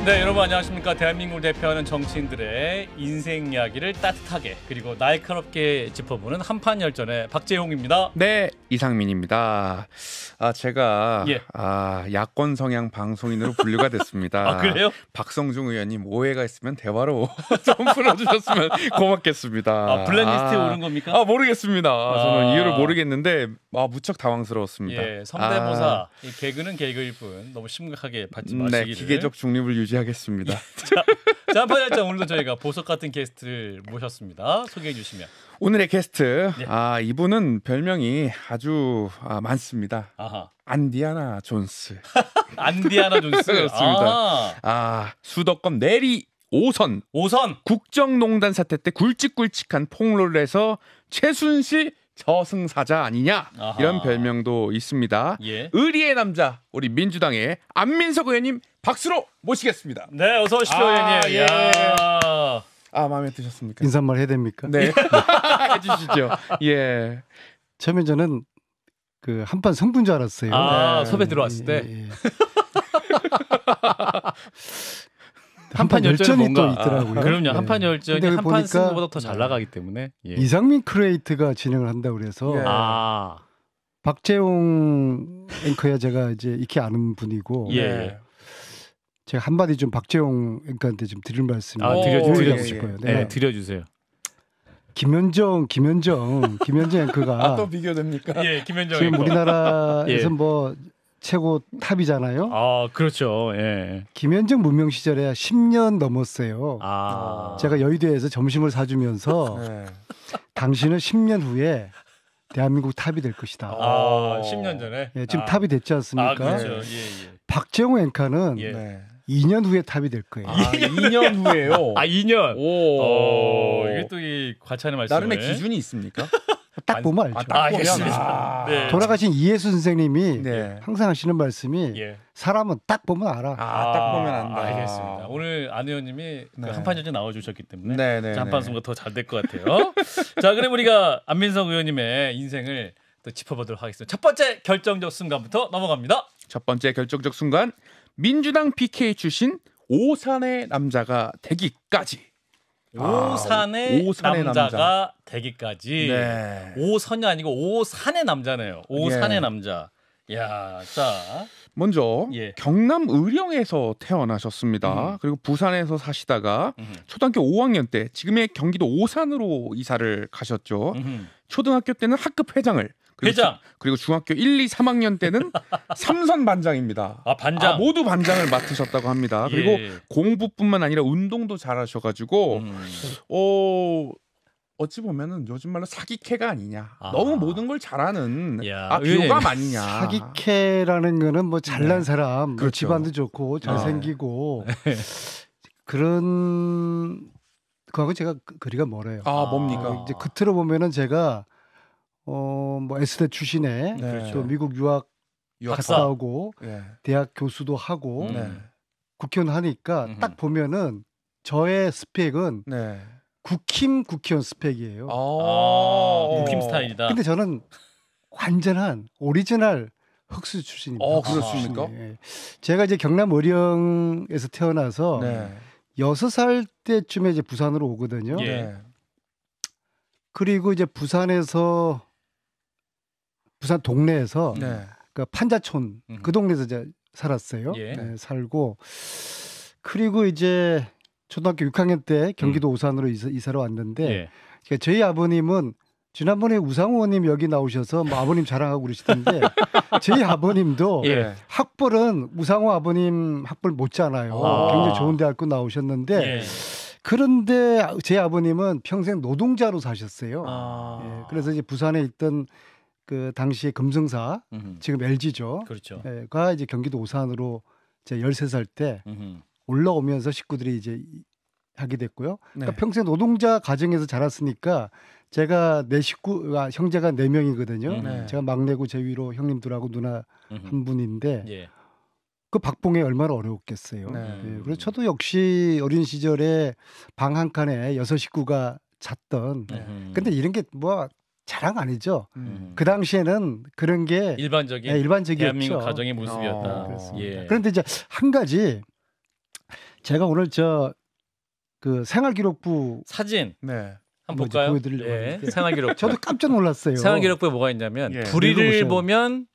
네, 여러분 안녕하십니까. 대한민국을 대표하는 정치인들의 인생 이야기를 따뜻하게 그리고 날카롭게 짚어보는 한판열전의 박재홍입니다. 네, 이상민입니다. 제가 예. 야권 성향 방송인으로 분류가 됐습니다. 아, 그래요? 박성중 의원님 오해가 있으면 대화로 좀 풀어주셨으면 고맙겠습니다. 블랙리스트에 오른 겁니까? 모르겠습니다. 저는 이유를 모르겠는데 무척 당황스러웠습니다. 예, 성대모사. 이 개그는 개그일 뿐 너무 심각하게 받지 마시기를. 네, 기계적 중립을 유지하겠습니다. 자, 한판열전 오늘도 저희가 보석 같은 게스트를 모셨습니다. 소개해 주시면. 오늘의 게스트, 네. 이분은 별명이 아주 많습니다. 아하. 안디아나 존스. 안디아나 존스. 그렇습니다. 수도권 내리 5선. 5선. 국정농단 사태 때 굵직굵직한 폭로를 해서 최순실 저승사자 아니냐, 아하. 이런 별명도 있습니다. 예. 의리의 남자, 우리 민주당의 안민석 의원님 박수로 모시겠습니다. 네, 어서 오십시오, 의원님. 예. 야. 마음에 드셨습니까? 인사말 해야 됩니까? 네. 해주시죠. 예. 처음에 저는 그 한판 승부인 줄 알았어요. 섭외 들어왔을 때. 예. 한판 열전이 열전이 또 뭔가 있더라고요. 그럼요. 네. 한판 열전이 근데 한판 보니까 승부보다 더 잘 나가기 때문에. 예. 이상민 크리에이트가 진행을 한다고 그래서 예. 박재홍 앵커야 제가 이제 익히 아는 분이고 예. 제가 한마디 좀 박재홍 앵커한테 좀 드릴 말씀이 드려주고 싶어요. 네, 드려주세요. 김현정 앵커가 또 비교됩니까? 예, 김현정 지금 앵커. 우리나라에서 예. 뭐 최고 탑이잖아요. 그렇죠. 예. 김현정 무명 시절에 10년 넘었어요. 제가 여의도에서 점심을 사주면서 네. 당신은 10년 후에 대한민국 탑이 될 것이다. 10년 전에. 예, 지금 탑이 됐지 않습니까? 그렇죠. 예. 박재홍 앵커는 예. 네. 2년 후에 탑이 될 거예요. 2년 후에요. 2년. 오. 이게 또 이 과찬의 말씀을. 나름의 기준이 있습니까? 딱 보면 알죠. 딱 보면. 알겠습니다. 네. 돌아가신 이해수 선생님이 네. 항상 하시는 말씀이 예. 사람은 딱 보면 알아. 딱 보면 안다. 알겠습니다. 오늘 안 의원님이 네. 그 한판열전 나와주셨기 때문에 네. 한판 승부가 더 잘 될 것 같아요. 자, 그럼 우리가 안민석 의원님의 인생을 또 짚어보도록 하겠습니다. 첫 번째 결정적 순간부터 넘어갑니다. 첫 번째 결정적 순간, 민주당 PK 출신 오산의 남자가 되기까지. 오산의 오산의 남자가 되기까지. 네. 오선이 아니고 오산의 남자네요. 오산의 예. 남자. 야, 자. 먼저 예. 경남 의령에서 태어나셨습니다. 그리고 부산에서 사시다가 초등학교 5학년 때 지금의 경기도 오산으로 이사를 가셨죠. 초등학교 때는 학급 회장을, 그리고 중학교 1, 2, 3학년 때는 삼선 반장입니다. 반장. 모두 반장을 맡으셨다고 합니다. 그리고 예. 공부뿐만 아니라 운동도 잘하셔가지고 어찌 보면은 요즘 말로 사기캐가 아니냐. 너무 모든 걸 잘하는 비호감 아니냐. 사기캐라는 거는 뭐 잘난 사람, 그렇죠. 집안도 좋고 잘생기고 그런 거하고 제가 거리가 멀어요. 뭡니까? 이제 겉으로 보면은 제가 뭐 S대 출신에 네. 또 미국 유학 갔다 오고 네. 대학 교수도 하고 네. 국회의원 하니까 딱 보면은 저의 스펙은 네. 국힘 스펙이에요. 국힘 스타일이다. 근데 저는 완전한 오리지널 흑수 출신입니다. 그렇습니까? 예. 제가 이제 경남 의령에서 태어나서 네. 6살 때쯤에 이제 부산으로 오거든요. 예. 네. 그리고 이제 부산 동네에서 네. 그 판자촌 그 동네에서 이제 살았어요. 예. 네, 살고 그리고 이제 초등학교 6학년 때 경기도 오산으로 이사를 왔는데 예. 그러니까 저희 아버님은 지난번에 우상호 의원님 여기 나오셔서 뭐 아버님 자랑하고 그러시던데 저희 아버님도 예. 학벌은 우상호 아버님 학벌 못잖아요. 굉장히 좋은 대학교 나오셨는데 예. 그런데 제 아버님은 평생 노동자로 사셨어요. 예, 그래서 이제 부산에 있던 그 당시에 금성사 지금 LG죠. 그렇죠. 예, 가 이제 경기도 오산으로 제 13살 때 올라오면서 식구들이 이제 하게 됐고요. 그러니까 평생 노동자 가정에서 자랐으니까 제가 내 식구가 형제가 4명이거든요. 제가 막내고 제 위로 형님들하고 누나 한 분인데 예. 그 박봉에 얼마나 어려웠겠어요. 예, 그래서 저도 역시 어린 시절에 방 한 칸에 6 식구가 잤던. 근데 이런 게 뭐 자랑 아니죠. 그 당시에는 그런 게 일반적인 일반적이었죠. 대한민국 가정의 모습이었다. 그렇습니다. 예. 그런데 이제 한 가지 제가 오늘 그 생활기록부 사진 네. 한번 볼까요? 보여드리려고 예, 하는데 생활기록. 저도 깜짝 놀랐어요. 생활기록부에 뭐가 있냐면 예. 불의를 읽어보세요. 보면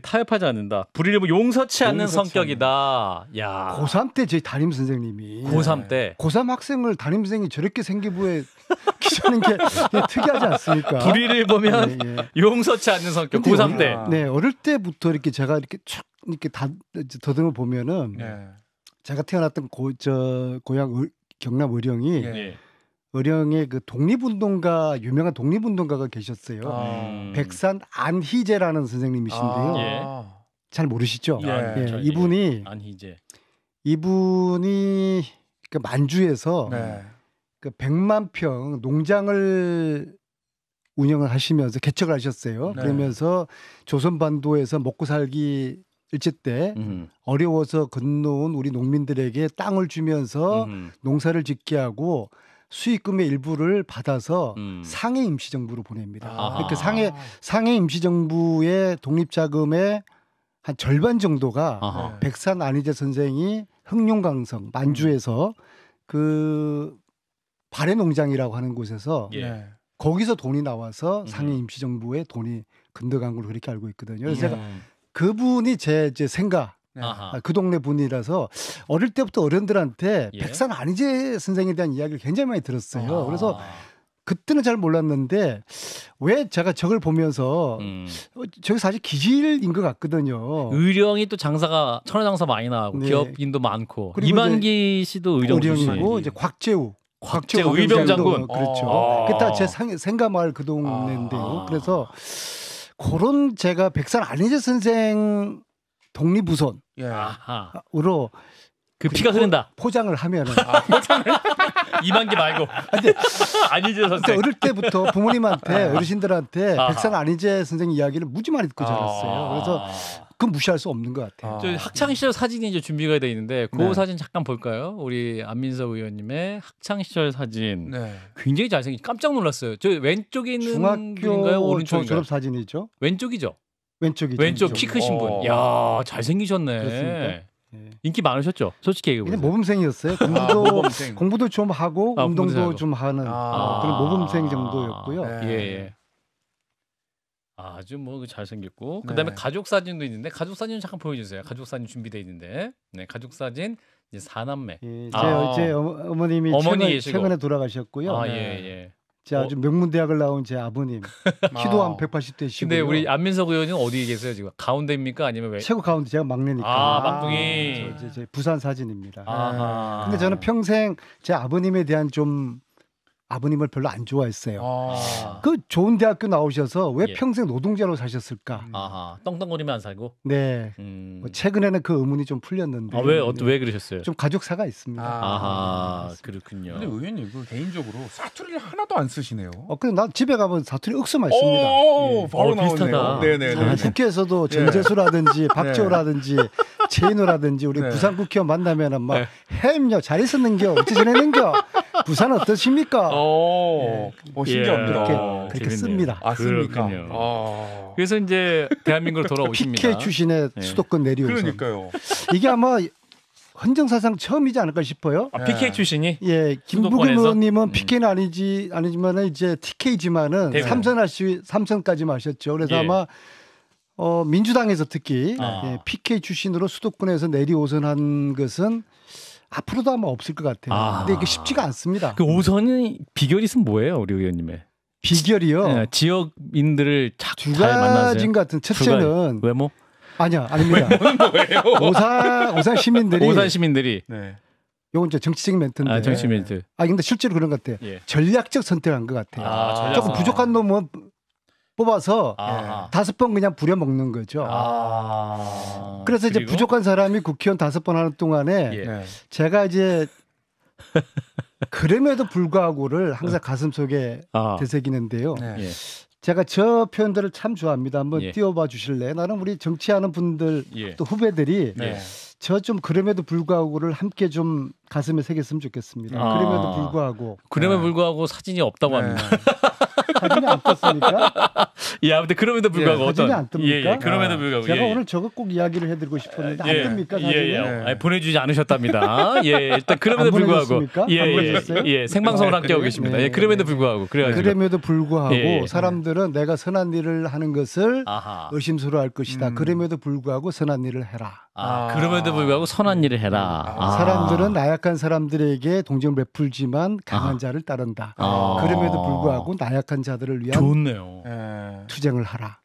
타협하지 않는다. 불의를 보면 용서치 않는 용서치 성격이다. 야. 고3 때 저희 담임 선생님이 고3 때 고3 학생을 담임 선생님이 저렇게 생기부에 기자는 게 특이하지 않습니까? 불의를 보면 예, 예. 용서치 않는 성격. 근데 고3 때. 네, 어릴 때부터 이렇게 제가 이렇게 쭉 이렇게 더듬어 보면은 네. 제가 태어났던 고향 경남 의령이 예. 예. 의령에 그 유명한 독립운동가가 계셨어요. 아. 백산 안희재라는 선생님이신데요. 예. 잘 모르시죠? 예. 예, 저, 이분이 그 만주에서 네. 그 100만 평 농장을 운영을 하시면서 개척을 하셨어요. 네. 그러면서 조선반도에서 먹고 살기 일제 때 어려워서 건너온 우리 농민들에게 땅을 주면서 농사를 짓게 하고 수익금의 일부를 받아서 상해 임시정부로 보냅니다. 아하. 그러니까 상해 임시정부의 독립자금의 한 절반 정도가 아하. 백산 안희재 선생이 흥룡강성 만주에서 그 발해농장이라고 하는 곳에서 예. 네. 거기서 돈이 나와서 상해 임시정부에 돈이 건너간 걸로 그렇게 알고 있거든요. 그래서 제가 음. 그분이 제 생가 네. 아하. 그 동네 분이라서 어릴 때부터 어른들한테 예. 백산 안희재 선생에 대한 이야기를 굉장히 많이 들었어요. 아. 그래서 그때는 잘 몰랐는데 왜 제가 저걸 보면서 저게 사실 기질인 것 같거든요. 의령이 또 장사가 천하장사 많이 나가고 네. 기업인도 많고 그리고 이만기 씨도 의령 의령이고 출신이지. 이제 곽재우 의병 장군. 그렇죠. 아. 그게 다 제 생가마을 그 동네인데요. 아. 그래서 그런 제가 백산 안희재 선생 독립우선으로 예. 아하. 그 그 피가 흐른다. 포장을 하면은 이만기 말고. 안희재 그러니까 선생. 어릴 때부터 부모님한테 어르신들한테 아하. 백산 안희재 선생 이야기를 무지 많이 듣고 자랐어요. 그래서 그건 무시할 수 없는 것 같아요. 저 학창 시절 사진이 이제 준비가 돼 있는데 그 네. 사진 잠깐 볼까요? 우리 안민석 의원님의 학창 시절 사진. 네. 굉장히 잘생긴. 깜짝 놀랐어요. 저 왼쪽에 있는 분인가요? 중학교 오른쪽인가요? 졸업 사진이죠. 왼쪽이죠. 왼쪽이죠. 왼쪽 키 크신 분. 야, 잘생기셨네. 그렇습니까? 예. 인기 많으셨죠? 솔직히 얘기해 근데 보세요. 모범생이었어요. 모범생. 공부도 좀 하고 아, 공부도 운동도 하고. 좀 하는 아. 그런 모범생 정도였고요. 네. 예, 예. 아주 뭐 잘생겼고 네. 그다음에 가족 사진도 있는데 가족 사진 잠깐 보여주세요. 가족 사진 준비돼 있는데 네 가족 사진 이제 4남매. 예, 아. 제 어머님이 어머니 계시고. 최근에 돌아가셨고요. 아 네. 예 예. 제 아주 명문대학을 나온 제 아버님 키도 한 180대시고. 근데 우리 안민석 의원은 어디 계세요 지금? 가운데입니까 아니면 왜? 최고 가운데 제가 막내니까. 아 막둥이. 제 부산 사진입니다. 아하. 근데 저는 평생 제 아버님에 대한 좀 아버님을 별로 안 좋아했어요. 아. 그 좋은 대학교 나오셔서 왜 예. 평생 노동자로 사셨을까? 아하. 떵떵거리면 안 살고. 네. 뭐 최근에는 그 의문이 좀 풀렸는데. 아왜 그러셨어요? 좀 가족사가 있습니다. 아하 그렇군요. 근데 의원님 그 개인적으로 사투리를 하나도 안 쓰시네요. 근데 나 집에 가면 사투리 억수만 씁니다. 오, 예. 바로 비슷하다. 나오네요. 네네네. 국회에서도 전재수라든지 박지호라든지 최인호라든지 우리 네. 부산 국회의원 만나면은 막 네. 햄요 잘 있었는겨 어찌 지내는겨 부산 어떠십니까? 오, 신기합니다. 그렇게 재밌네요. 씁니다. 아, 씁니까? 그렇군요. 아. 그래서 이제 대한민국으로 돌아오십니다. PK 출신의 네. 수도권 내리오선 그러니까요. 이게 아마 헌정사상 처음이지 않을까 싶어요. 아, PK 출신이 예, 김부겸 수도권에서? 의원님은 PK는 아니지만은 이제 TK지만은 대구. 삼선까지만 하셨죠. 그래서 예. 아마 민주당에서 특히 아. 예, PK 출신으로 수도권에서 내리오선한 것은 앞으로도 아마 없을 것 같아요. 아. 근데 이게 쉽지가 않습니다. 그 오선이 비결이 있으면 뭐예요, 우리 의원님의? 비결이요. 네, 지역인들을 두 잘 만나세요. 가지인 것 같은 첫째는 외모? 아닙니다. 오산 시민들이 오산 시민들이 네. 요건 이제 정치적인 멘트인데. 정치 멘트. 근데 실제로 그런 것 같아요. 예. 전략적 선택한 것 같아요. 전략 조금 선택. 부족한 놈은 뽑아서 아하. 5번 그냥 부려먹는 거죠. 아. 그래서 이제 그리고? 부족한 사람이 국회의원 5번 하는 동안에 예. 네. 제가 이제 그럼에도 불구하고를 항상 가슴 속에 아. 되새기는데요. 네. 예. 제가 저 표현들을 참 좋아합니다. 한번 예. 띄워봐 주실래요? 나는 우리 정치하는 분들 예. 또 후배들이 네. 저 좀 그럼에도 불구하고를 함께 좀 가슴에 새겼으면 좋겠습니다. 아. 그럼에도 불구하고 그럼에도 네. 불구하고 사진이 없다고 네. 합니다. 사진이 안 떴으니까. 예, 아무튼 그럼에도 불구하고 사진이 어떤 안 뜹니까? 예, 그럼에도 불구하고 제가 예, 오늘 저거 꼭 이야기를 해드리고 싶었는데 예, 안 뜹니까 사진이? 예, 예. 아니, 보내주지 않으셨답니다. 예, 일단 그럼에도 안 불구하고 보내줬습니까? 예, 안 예, 보내줬어요? 예, 생방송을 아, 함께 하고 그래요? 계십니다. 네, 예, 그럼에도 네. 불구하고 그래가지고 그럼에도 불구하고 예, 예. 사람들은 내가 선한 일을 하는 것을 아하. 의심스러워할 것이다. 그럼에도 불구하고 선한 일을 해라. 그럼에도 불구하고 선한 일을 해라. 사람들은 나약한 사람들에게 동정을 베풀지만 강한 자를 따른다. 그럼에도 불구하고 나약한 자들을 위한 좋네요. 예. 투쟁을 하라.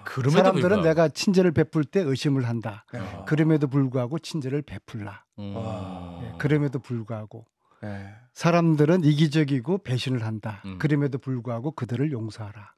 그럼에도 사람들은 불구하고. 내가 친절을 베풀 때 의심을 한다. 예. 그럼에도 불구하고 친절을 베풀라. 예, 그럼에도 불구하고 예. 사람들은 이기적이고 배신을 한다. 음. 그럼에도 불구하고 그들을 용서하라.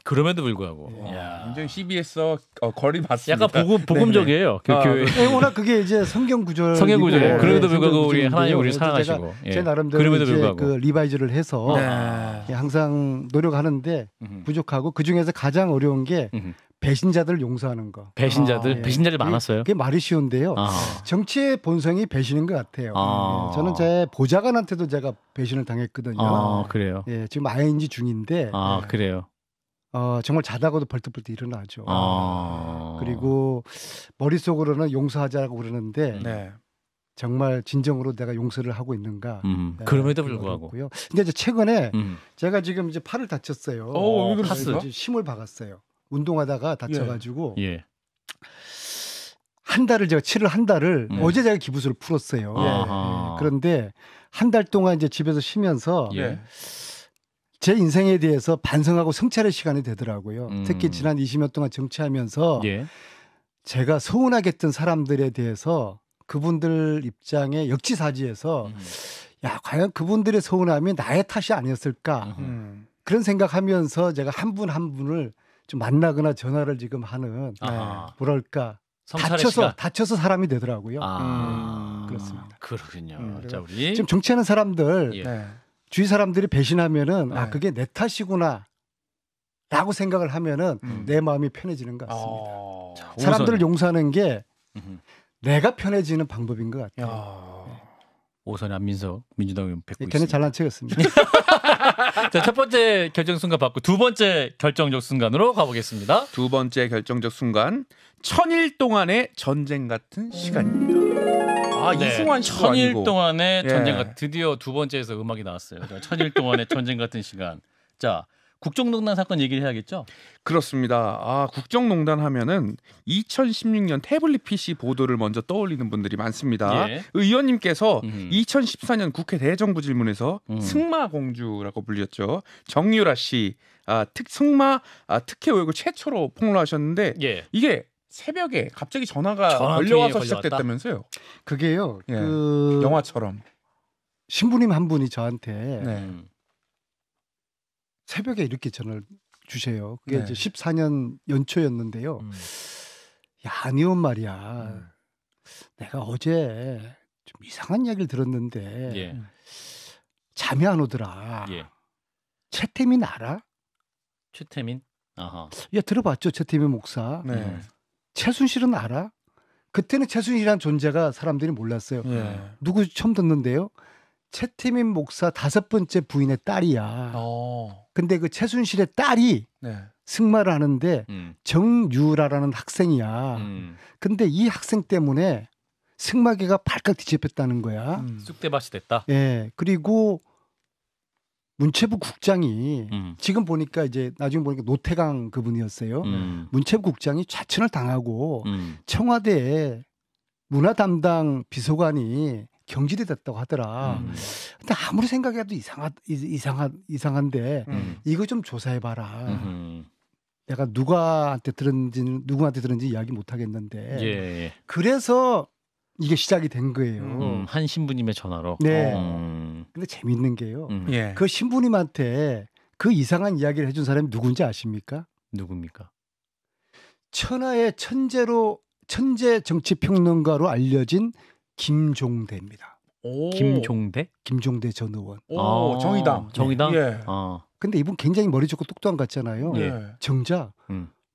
그럼에도 불구하고. 예. 야. 굉장히 CBS 거리 봤습니다. 약간 복음적이에요. 그 아, 교회. 네, 워낙 그게 이제 성경 구절. 성경 구절이에요. 그럼에도 불구하고 우리 하나님 우리 사랑하시고. 예. 제 나름대로 그럼에도 이제 불구하고. 그 리바이즈를 해서 네. 예, 항상 노력하는데 음흠. 부족하고 그 중에서 가장 어려운 게 음흠. 배신자들을 용서하는 거. 배신자들 예. 배신자들 많았어요. 그게 말이 쉬운데요. 아. 정치의 본성이 배신인 것 같아요. 아. 예, 저는 제 보좌관한테도 제가 배신을 당했거든요. 아, 그래요. 예, 지금 ING 중인데 아, 그래요. 정말 자다가도 벌떡벌떡 일어나죠. 아. 그리고 머릿속으로는 용서하자고 그러는데 네. 정말 진정으로 내가 용서를 하고 있는가? 네, 그럼에도 그건 불구하고. 어렵고요. 근데 이제 최근에 음. 제가 지금 이제 팔을 다쳤어요. 왜 그러세요? 파스. 이제 심을 박았어요. 운동하다가 다쳐가지고 예. 한 달을 제가 치를 한 달을 어제 제가 기부술을 풀었어요. 아하. 그런데 한 달 동안 이제 집에서 쉬면서 예. 제 인생에 대해서 반성하고 성찰의 시간이 되더라고요. 특히 지난 20년 동안 정치하면서 예. 제가 서운하게 했던 사람들에 대해서 그분들 입장에 역지사지해서 야 과연 그분들의 서운함이 나의 탓이 아니었을까 그런 생각하면서 제가 한 분 한 분을 좀 만나거나 전화를 지금 하는 아하. 뭐랄까 성찰의 시간. 다쳐서 사람이 되더라고요. 그렇습니다. 그렇군요. 자, 우리 지금 정치하는 사람들 예. 네. 주위 사람들이 배신하면은 아 네. 그게 내 탓이구나 라고 생각을 하면은 내 마음이 편해지는 것 같습니다. 자, 사람들을 오선이. 용서하는 게 음흠. 내가 편해지는 방법인 것 같아요. 야. 오선이 안민석 민주당 의원 뵙고 걔는 있습니다. 잘난 척했습니다. 자, 첫 번째 결정 순간 받고 두 번째 결정적 순간으로 가보겠습니다. 두 번째 결정적 순간 1000일 동안의 전쟁 같은 시간입니다. 아, 이승환 씨도 1000일 아니고. 동안의 예. 전쟁 드디어 두 번째에서 음악이 나왔어요. 1000일 동안의 전쟁 같은 시간. 자, 국정농단 사건 얘기를 해야겠죠? 그렇습니다. 아, 국정농단 하면은 2016년 태블릿 PC 보도를 먼저 떠올리는 분들이 많습니다. 예. 의원님께서 2014년 국회 대정부 질문에서 승마공주라고 불렸죠. 정유라 씨, 승마 특혜 의혹을 최초로 폭로하셨는데 예. 이게 새벽에 갑자기 전화가 전화 걸려와서 통화가 걸려왔다? 시작됐다면서요? 그게요. 예. 그 영화처럼. 신부님 한 분이 저한테 네. 새벽에 이렇게 전화를 주세요. 그게 네. 이제 14년 연초였는데요. 야, 아니온 말이야. 내가 어제 좀 이상한 이야기를 들었는데 예. 잠이 안 오더라. 예. 최태민 알아? 최태민? 아하. 야, 들어봤죠? 최태민 목사. 네. 최순실은 알아? 그때는 최순실이라는 존재가 사람들이 몰랐어요. 예. 누구 처음 듣는데요? 최태민 목사 5번째 부인의 딸이야. 근데 그 최순실의 딸이 네. 승마를 하는데 정유라라는 학생이야. 근데 이 학생 때문에 승마계가 발칵 뒤집혔다는 거야. 쑥대밭이 됐다. 예. 그리고 문체부 국장이 지금 보니까 이제 나중에 보니까 노태강 그분이었어요. 문체부 국장이 좌천을 당하고 청와대에 문화 담당 비서관이 경질이 됐다고 하더라. 근데 아무리 생각해도 이상한데 이거 좀 조사해봐라. 내가 누구한테 들은지 이야기 못 하겠는데. 예. 그래서 이게 시작이 된 거예요. 한 신부님의 전화로. 네. 근데 재밌는 게요. 예. 그 신부님한테 그 이상한 이야기를 해준 사람이 누군지 아십니까? 누굽니까? 천하의 천재 정치 평론가로 알려진 김종대입니다. 김종대? 김종대 전 의원. 오, 정의당. 정의당? 예. 근데 이분 굉장히 머리 좋고 똑똑한 것 같잖아요. 예. 정작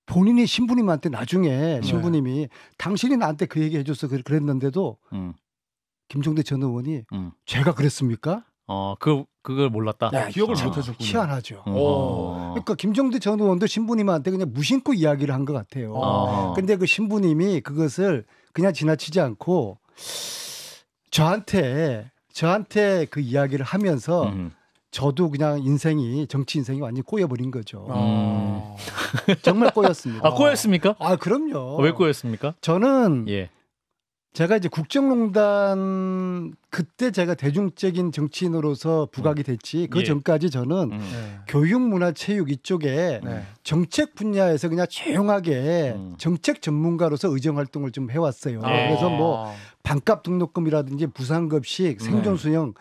본인이 신부님한테 나중에 네. 신부님이 당신이 나한테 그 얘기 해줘서 그랬는데도 김종대 전 의원이 제가 그랬습니까? 그걸 몰랐다. 네, 기억을 참 못 하셨군요. 희한하죠. 어. 그러니까 김종대 전 의원도 신부님한테 그냥 무심코 이야기를 한 것 같아요. 근데 그 신부님이 그것을 그냥 지나치지 않고 저한테 그 이야기를 하면서 저도 그냥 정치 인생이 완전히 꼬여버린 거죠. 정말 꼬였습니다. 꼬였습니까? 그럼요. 왜 꼬였습니까? 저는 예. 제가 이제 국정농단 그때 제가 대중적인 정치인으로서 부각이 됐지 그 예. 전까지 저는 네. 교육, 문화, 체육 이쪽에 네. 정책 분야에서 그냥 조용하게 정책 전문가로서 의정 활동을 좀 해왔어요. 그래서 뭐 반값 등록금이라든지 부산급식, 생존수영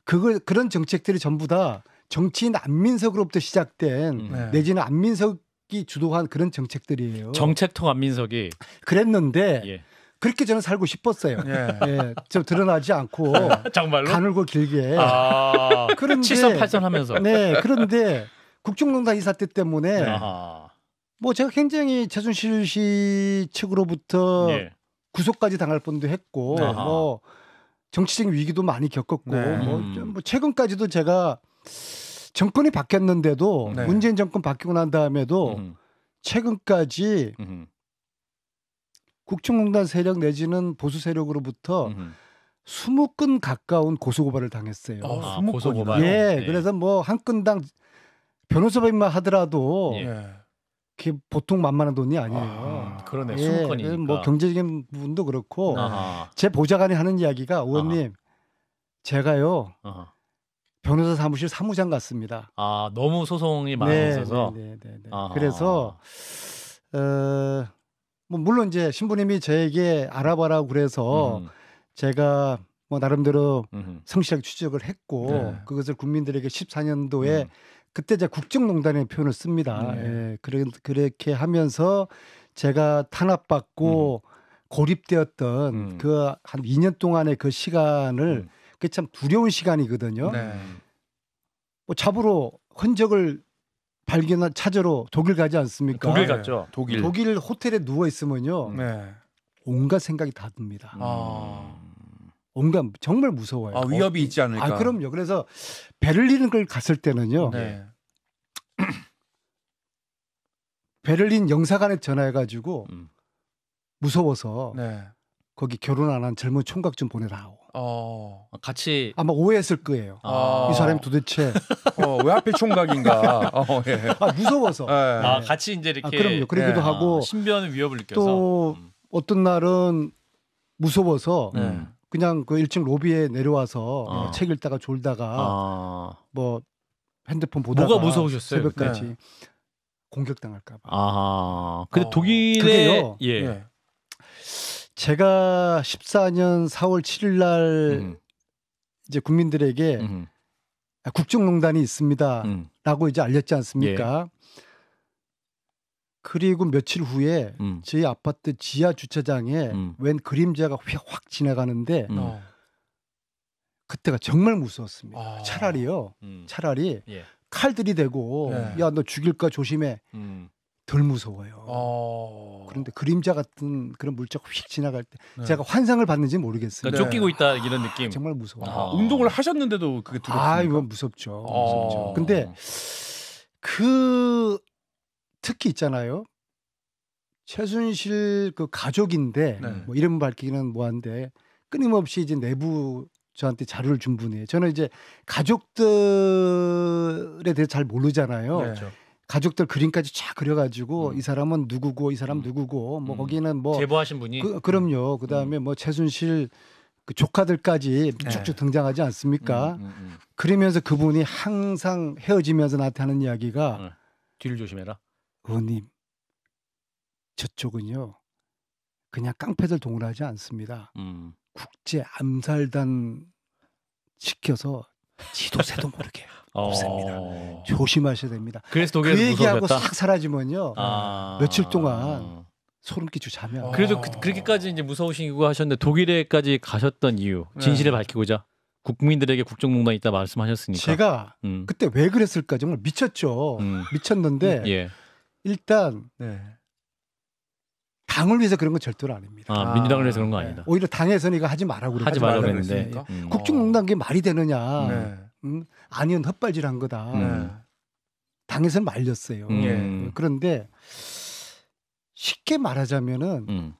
그런 정책들이 전부 다 정치인 안민석으로부터 시작된 내지는 안민석이 주도한 그런 정책들이에요. 정책통 안민석이 그랬는데 예. 그렇게 저는 살고 싶었어요. 예, 좀 드러나지 않고 정말로 가늘고 길게. 그런데 7선팔선하면서. 네, 그런데 국정농단 이 사태 때문에 아하. 뭐 제가 굉장히 최순실 씨 측으로부터 예. 구속까지 당할 뻔도 했고 아하. 뭐 정치적인 위기도 많이 겪었고 네. 뭐 최근까지도 제가 정권이 바뀌었는데도 네. 문재인 정권 바뀌고 난 다음에도 최근까지 국정농단 세력 내지는 보수 세력으로부터 20건 가까운 고소고발을 당했어요. 고소고발. 예, 네. 그래서 뭐 한 건당 변호사비만 하더라도 예. 그게 보통 만만한 돈이 아니에요. 그러네. 예, 20건이니까. 뭐 경제적인 부분도 그렇고 아하. 제 보좌관이 하는 이야기가 의원님 제가요 아하. 변호사 사무실 사무장 같습니다. 너무 소송이 많아서. 네. 아하. 그래서 뭐 물론 이제 신부님이 저에게 알아봐라고 그래서 제가 뭐 나름대로 성실하게 추적을 했고 네. 그것을 국민들에게 14년도에 그때 제가 국정농단의 표현을 씁니다. 예, 그렇게 하면서 제가 탄압받고 고립되었던 그 한 2년 동안의 그 시간을 그게 참 두려운 시간이거든요. 네. 뭐 잡으러 흔적을 찾으러 독일 가지 않습니까? 독일 갔죠. 독일. 호텔에 누워 있으면요 네. 온갖 생각이 다 듭니다. 아. 온갖 정말 무서워요. 위협이 있지 않을까. 그럼요. 그래서 베를린 걸 갔을 때는요. 네. 베를린 영사관에 전화해가지고 무서워서 네. 거기 결혼 안 한 젊은 총각 좀 보내라고. 같이 아마 오해했을 거예요. 이 사람이 도대체 왜 하필 총각인가. 예. 무서워서. 네. 같이 이제 이렇게 그럼요. 그러기도 하고 신변의 위협을 느껴서 또 어떤 날은 무서워서 그냥 그 1층 로비에 내려와서 책 읽다가 졸다가 뭐 핸드폰 보다가 뭐가 무서우셨어요? 새벽까지 공격당할까 봐. 근데 독일에 그게요. 예. 제가 14년 4월 7일 날 이제 국민들에게 국정농단이 있습니다라고 이제 알렸지 않습니까? 그리고 며칠 후에 저희 아파트 지하 주차장에 웬 그림자가 확 지나가는데 그때가 정말 무서웠습니다. 차라리 예. 칼들이 대고 야 너 죽일까 조심해. 덜 무서워요. 그런데 그림자 같은 그런 물자가 휙 지나갈 때 제가 환상을 받는지 모르겠어요. 그러니까 쫓기고 있다 이런 느낌. 정말 무서워요. 운동을 하셨는데도 그게 두렵습니까? 이건 무섭죠. 근데 특히 있잖아요. 최순실 그 가족인데 뭐 이름 밝히기는 뭐한데 끊임없이 이제 내부 저한테 자료를 준 분이에요. 저는 이제 가족들에 대해 잘 모르잖아요. 그렇죠. 가족들 그림까지 쫙 그려가지고 이 사람은 누구고 이 사람 누구고 뭐 거기는 뭐 제보하신 분이 그럼요. 그다음에 뭐 최순실 그 조카들까지 쭉쭉 등장하지 않습니까? 그러면서 그분이 항상 헤어지면서 나한테 하는 이야기가 뒤를 조심해라. 의원님 저쪽은요 그냥 깡패들 동원하지 않습니다. 국제 암살단 시켜서 지도새도 모르게 없습니다. 조심하셔야 됩니다. 그래서 그 독일에서 얘기하고 무서우셨다. 싹 사라지면요 며칠 동안 소름 끼치고 자면 그래도 그렇게까지 이제 무서우시고 하셨는데 독일에까지 가셨던 이유 진실을 밝히고자 국민들에게 국정농단이 있다 말씀하셨으니까 제가 그때 왜 그랬을까 정말 미쳤죠. 미쳤는데 예. 일단 당을 위해서 그런 건 절대로 아닙니다. 민주당을 위해서 그런 거 아니다. 오히려 당에서는 이거 하지 말라고 하지 말라고 그랬는데 그랬는데 국정농단 게 말이 되느냐. 아니면 헛발질한 거다. 당에서는 말렸어요. 그런데 쉽게 말하자면은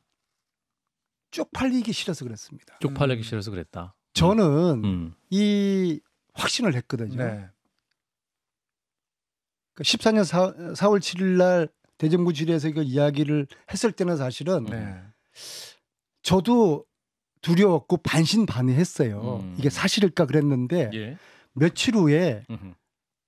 쪽팔리기 싫어서 그랬습니다. 쪽팔리기 싫어서 그랬다. 저는 이 확신을 했거든요. 네. 14년 4월 7일 날 대정부질에서 이거 이야기를 했을 때는 사실은 네. 저도 두려웠고 반신반의했어요. 이게 사실일까 그랬는데 예. 며칠 후에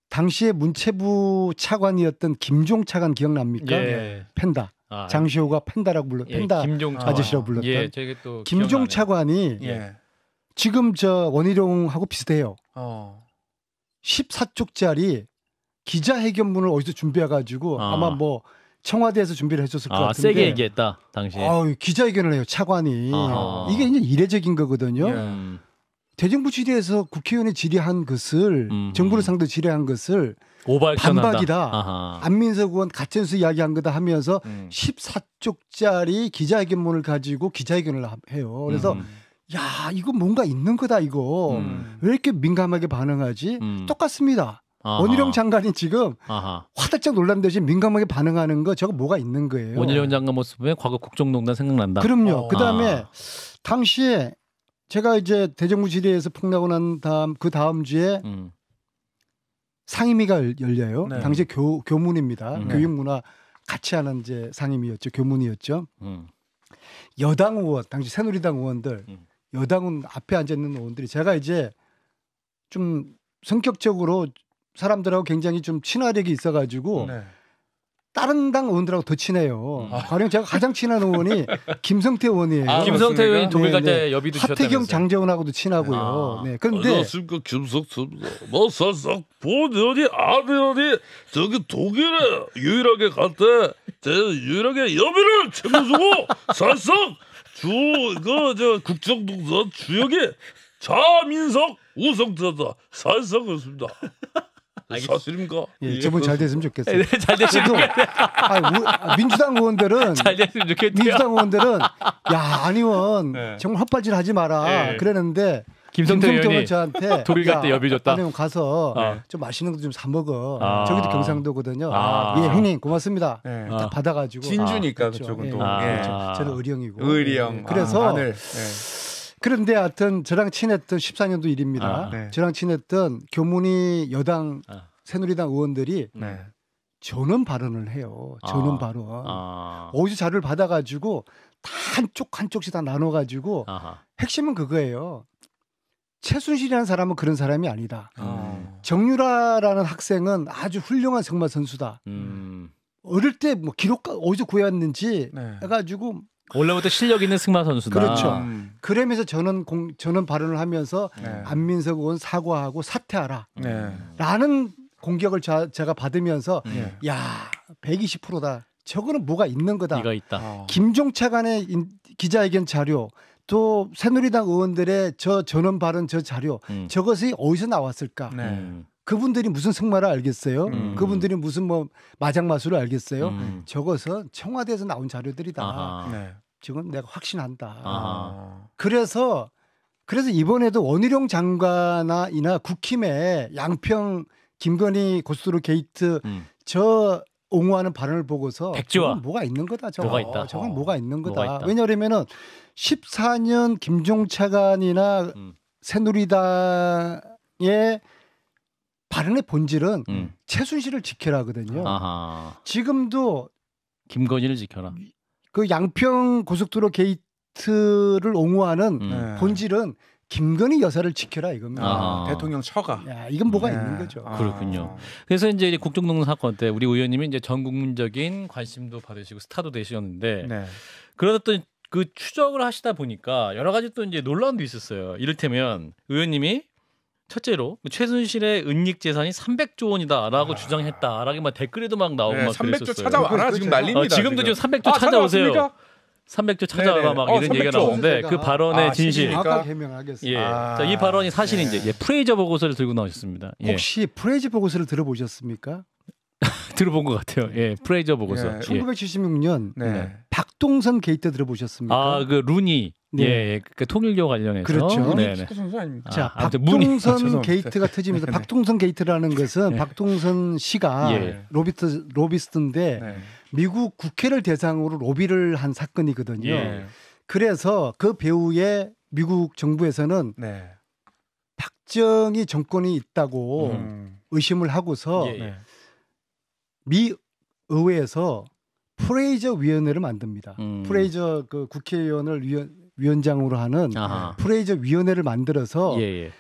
당시에 문체부 차관이었던 김종 차관 기억납니까? 예. 펜다. 장시호가 펜다라고 펜다 김종 아저씨라고 불렀던 예, 저게 또 김종 차관이 예. 지금 저 원희룡하고 비슷해요. 14쪽짜리 기자회견문을 어디서 준비해가지고 아마 뭐 청와대에서 준비를 해줬을 것 같은데 세게 얘기했다 당시에. 기자회견을 해요 차관이. 이게 이제 이례적인 거거든요. 대정부 질의에서 국회의원이 질의한 것을 정부를 상대로 질의한 것을 반박이다. 안민석 의원 가짜뉴스 이야기한 거다 하면서 14쪽짜리 기자회견문을 가지고 기자회견을 해요. 그래서 야 이거 뭔가 있는 거다 이거. 왜 이렇게 민감하게 반응하지? 똑같습니다. 원희룡 장관이 지금 화들짝 놀란 대신 민감하게 반응하는 거 저거 뭐가 있는 거예요. 원희룡 장관 모습 보면 과거 국정농단 생각난다. 그럼요. 그다음에 당시에 제가 이제 대정부 질의에서 폭로하고 난 그 다음 주에 상임위가 열려요. 네. 당시 교문입니다. 교육문화 같이 하는 이제 상임위였죠. 교문이었죠. 여당 의원, 당시 새누리당 의원들, 여당은 앞에 앉아 있는 의원들이 제가 이제 좀 성격적으로 사람들하고 굉장히 좀 친화력이 있어가지고 네. 다른 당 의원들하고 더 친해요. 가령 제가 가장 친한 의원이 김성태 의원이에요. 김성태 의원이 독일 갈 때 네. 여비 하태경 드셨다면서요. 장제원하고도 친하고요. 네. 그런데 안녕하십니까 김석수입니다. 뭐 살짝 본연이 아들이 저기 독일에 유일하게 갈 때 제가 유일하게 여비를 챙겨주고 살짝 저 국정농단 주역이 자민석 우성태다 살짝 그렇습니다. 사실입니까? 예, 저분 잘 됐으면 좋겠어요. 네, 잘 되시면 민주당 의원들은 잘 됐으면 좋겠네요. 민주당 의원들은 야 안 의원 네. 정말 헛발질 하지 마라 네. 그랬는데 김성태 의원이 의원 저한테 독일 갈 때 여비 줬다? 안 의원 가서 네. 좀 맛있는 거 좀 사 먹어. 아. 저기도 경상도거든요. 아. 예 형님 고맙습니다. 네. 다 받아가지고 진주니까 그렇죠. 그쪽은 예, 또. 그렇죠. 저는 의령이고. 의령. 예. 그래서 마늘. 그런데 하여튼 저랑 친했던 14년도 일입니다. 네. 저랑 친했던 교문위 여당 아. 새누리당 의원들이 네. 전원 발언을 해요. 전원 발언. 어디서 자료를 받아가지고 다 한쪽씩 다 나눠가지고 핵심은 그거예요. 최순실이라는 사람은 그런 사람이 아니다. 정유라라는 학생은 아주 훌륭한 정말 선수다. 어릴 때 뭐 기록 어디서 구해왔는지 네. 해가지고 원래부터 실력 있는 승마 선수다. 그렇죠. 그러면서 저는 전원 발언을 하면서 네. 안민석 의원 사과하고 사퇴하라. 네. 라는 공격을 제가 받으면서 네. 야 120%다. 저거는 뭐가 있는 거다. 이가 있다. 김종차관의 기자회견 자료 또 새누리당 의원들의 저 전원 발언 저 자료 저것이 어디서 나왔을까? 네. 그분들이 무슨 승마를 알겠어요? 그분들이 무슨 뭐 마장 마술을 알겠어요? 저것은 청와대에서 나온 자료들이다. 네. 지금 내가 확신한다. 아. 그래서 이번에도 원희룡 장관이나 국힘의 양평 김건희 고속도로 게이트 저 옹호하는 발언을 보고서 백지화. 저건 뭐가 있는 거다. 뭐가 있다. 저건 뭐가 있는 거다. 뭐가 있다. 왜냐하면은 14년 김종 차관이나 새누리당의 발언의 본질은 최순실을 지켜라거든요. 지금도 김건희를 지켜라. 그 양평 고속도로 게이트를 옹호하는 네. 본질은 김건희 여사를 지켜라 이겁니다. 아하. 대통령 처가. 야, 이건 뭐가 네. 있는 거죠. 아. 그렇군요. 그래서 이제 국정농단 사건 때 우리 의원님이 이제 전 국민적인 관심도 받으시고 스타도 되셨는데 네. 그러다 또 그 추적을 하시다 보니까 여러 가지 또 이제 논란도 있었어요. 이를테면 의원님이 첫째로 최순실의 은닉 재산이 300조 원이다라고 주장했다라고 막 댓글에도 막 나오고 네, 막 300조 그랬었어요. 찾아와라 지금 난립니다. 지금도 지금 300조 찾아오세요. 찾아왔습니까? 300조 찾아와라 네네. 막 이런 얘기가 300조. 나오는데 그 발언의 아, 진실. 진실입니까? 정확하게 해명하겠습니다. 예. 아. 자, 이 발언이 사실 네. 이제 프레이저 보고서를 들고 나오셨습니다. 예. 혹시 프레이즈 보고서를 들어보셨습니까? 들어본 것 같아요. 예, 프레이저 보고서. 예. 예. 1976년 네. 박동선 게이트 들어보셨습니까? 아, 그 루니 네. 예, 그 통일교 관련해서. 그렇죠. 네, 네. 축구 선수 아닙니까? 자, 아무튼 박동선 죄송합니다. 게이트가 터지면서 네. 박동선 게이트라는 것은 네. 박동선 씨가 예. 로비스트인데 네. 미국 국회를 대상으로 로비를 한 사건이거든요. 예. 그래서 그 배우의 미국 정부에서는 네. 박정희 정권이 있다고 음. 의심을 하고서 예, 예. 네. 미 의회에서 프레이저 위원회를 만듭니다. 프레이저 그 국회의원을 위원장으로 하는 아하. 프레이저 위원회를 만들어서 예, 예.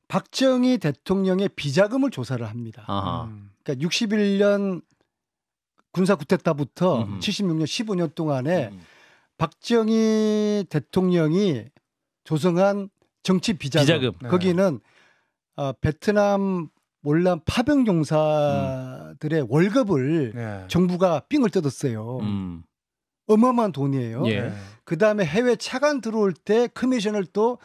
박정희 대통령의 비자금을 조사를 합니다. 아하. 그러니까 61년 군사 쿠데타부터 음흠. 76년 15년 동안에 음. 박정희 대통령이 조성한 정치 비자금, 비자금. 거기는 베트남 몰란 파병 용사들의 월급을 네. 정부가 삥을 뜯었어요. 어마어마한 돈이에요. 예. 네. 그다음에 해외 차관 들어올 때 커미션을 또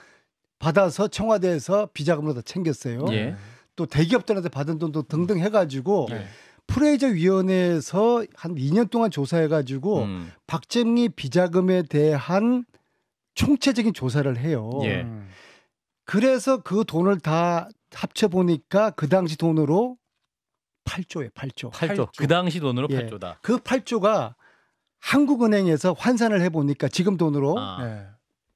받아서 청와대에서 비자금으로 다 챙겼어요. 예. 또 대기업들한테 받은 돈도 등등 해가지고 네. 프레이저 위원회에서 한 2년 동안 조사해가지고 박정희 비자금에 대한 총체적인 조사를 해요. 예. 그래서 그 돈을 다 합쳐 보니까 그 당시 돈으로 8조예요, 8조. 8조. 그 당시 돈으로 예. 8조다. 그 8조가 한국은행에서 환산을 해보니까 지금 돈으로 아. 네.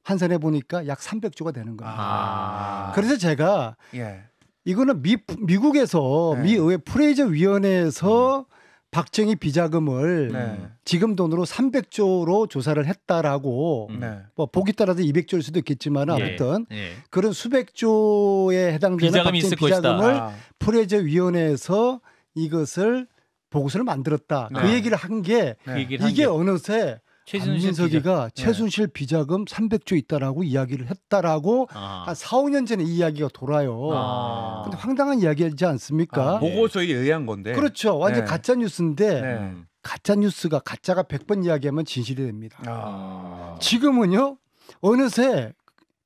환산해 보니까 약 300조가 되는 거예요. 아. 그래서 제가 예. 이거는 미국에서 네. 미의회 프레이저 위원회에서 박정희 비자금을 네. 지금 돈으로 300조로 조사를 했다라고 네. 뭐 보기 따라서 200조일 수도 있겠지만 아무튼 예. 그런 수백 조에 해당되는 비자금이 박정희 있을 것이다. 비자금을 아. 프레이저 위원회에서 이것을 보고서를 만들었다. 네. 그 얘기를 한 게 그 얘기를 한 이게 게 어느새 최순실 안민석이가 최순실 비자금 300조 있다라고 이야기를 했다라고 아. 한 4, 5년 전에 이 이야기가 돌아요. 아. 근데 황당한 이야기이지 않습니까? 아, 보고서에 의한 건데. 그렇죠. 완전 네. 가짜 뉴스인데 네. 가짜 뉴스가 가짜가 100번 이야기하면 진실이 됩니다. 아. 지금은요. 어느새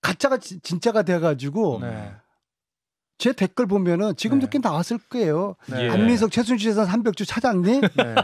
가짜가 진짜가 돼 가지고 네. 제 댓글 보면은 지금도 네. 꽤 나왔을 거예요. 네. 안민석 최순실 재산 300조 찾았니? 네.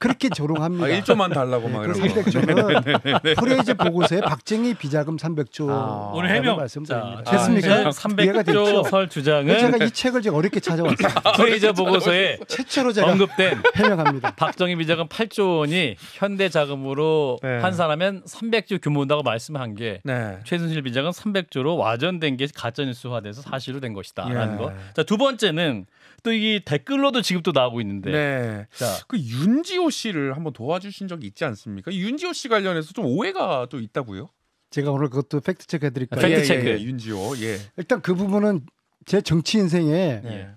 그렇게 조롱합니다. 1조만 달라고 막 그 이러고. 300조는 프레이즈 보고서에 박정희 비자금 300조 아. 오늘 해명 말씀드립니다. 자, 됐습니까? 이해가 300조 됐죠? 설 주장은 제가 이 책을 제가 어렵게 찾아왔어요. 프레이저 보고서에 최초로 제가 언급된 해명합니다. 박정희 비자금 8조 원이 현대 자금으로 네. 환산하면 300조 규모다고 말씀한 게 네. 최순실 비자금 300조로 와전된 게 가짜뉴스화돼서 사실로 된 것이다라는 예. 거. 자, 두 번째는 또 이 댓글로도 지금 또 나오고 있는데. 네. 자, 그 윤지호 씨를 한번 도와주신 적이 있지 않습니까? 윤지호 씨 관련해서 좀 오해가 또 있다고요? 제가 오늘 그것도 팩트 체크 해드릴까요? 팩트 체크. 윤지호. 예. 일단 그 부분은 제 정치 인생에 네.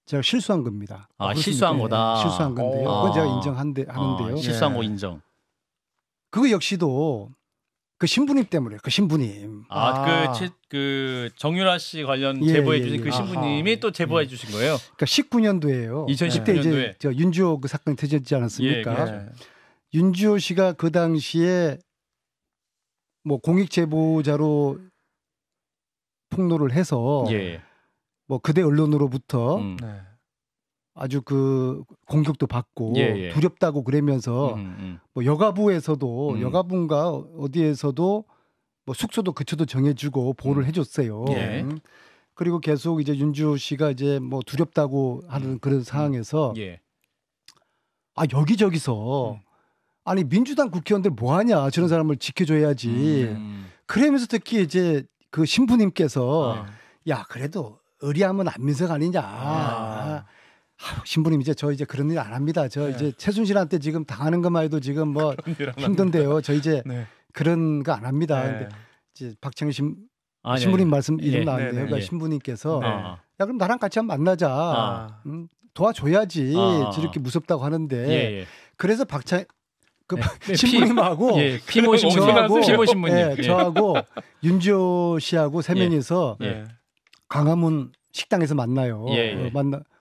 제가 실수한 겁니다. 아, 그렇습니까? 실수한 거다. 실수한 건데요. 아. 그건 제가 인정하는데요. 실수한 예. 거 인정. 그거 역시도 그 신부님 때문에 그 신부님. 아. 그 정유라 씨 관련 예, 제보해 예, 주신 예. 그 신부님이 아하. 또 제보해 주신 거예요. 그러니까 19년도예요. 2019 그때 이제 년도에. 저 윤주호 그 사건이 터졌지 않았습니까? 예. 윤주호 씨가 그 당시에 뭐 공익 제보자로 폭로를 해서 예. 뭐 그대 언론으로부터 음. 아주 그 공격도 받고 예, 예. 두렵다고 그러면서 뭐 여가부에서도 여가부인가 어디에서도 뭐 숙소도 그처도 정해주고 보호를 해줬어요. 예. 그리고 계속 이제 윤주호 씨가 이제 뭐 두렵다고 하는 그런 상황에서 예. 아 여기저기서 아니 민주당 국회의원들 뭐 하냐 저런 사람을 지켜줘야지. 그러면서 특히 이제 그 신부님께서 야 그래도 의리하면 안민석 아니냐. 신부님 이제 저 이제 그런 일 안 합니다. 저 이제 최순실한테 지금 당하는 것만 해도 지금 뭐 힘든데요. 저 이제 네. 그런 거 안 합니다. 네. 근데 이제 박정희 아니, 신부님 아니. 말씀 이름 예. 나왔네요. 네, 네. 그러니까 예. 신부님께서 네. 야 그럼 나랑 같이 한번 만나자. 아. 도와줘야지. 아. 저렇게 무섭다고 하는데 예. 예. 그래서 그 네, 신부님하고 예. 피모 신부님. 저하고 피모 신부님. 예, 저하고 윤주호 씨하고 세 명이서 예. 광화문 식당에서 만나요. 예, 예.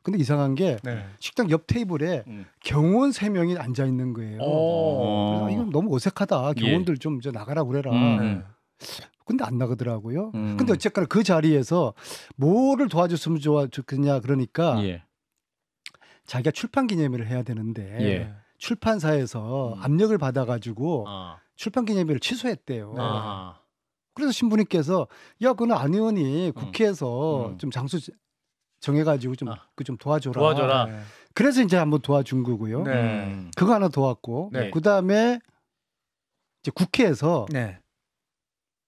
근데 이상한 게 네. 식당 옆 테이블에 경호원 3명이 앉아 있는 거예요. 그래서 이건 너무 어색하다. 경호원들 좀 이제 나가라 그래라. 네. 근데 안 나가더라고요. 근데 어쨌거나 그 자리에서 뭐를 도와줬으면 좋겠냐 그러니까 예. 자기가 출판 기념회를 해야 되는데 예. 출판사에서 압력을 받아가지고 아. 출판기념일을 취소했대요. 아. 그래서 신부님께서 야 그는 안 의원이 국회에서 좀 장소 정해가지고 좀 좀 도와줘라. 도와줘라. 네. 그래서 이제 한번 도와준 거고요. 네. 그거 하나 도왔고 네. 그 다음에 이제 국회에서 네.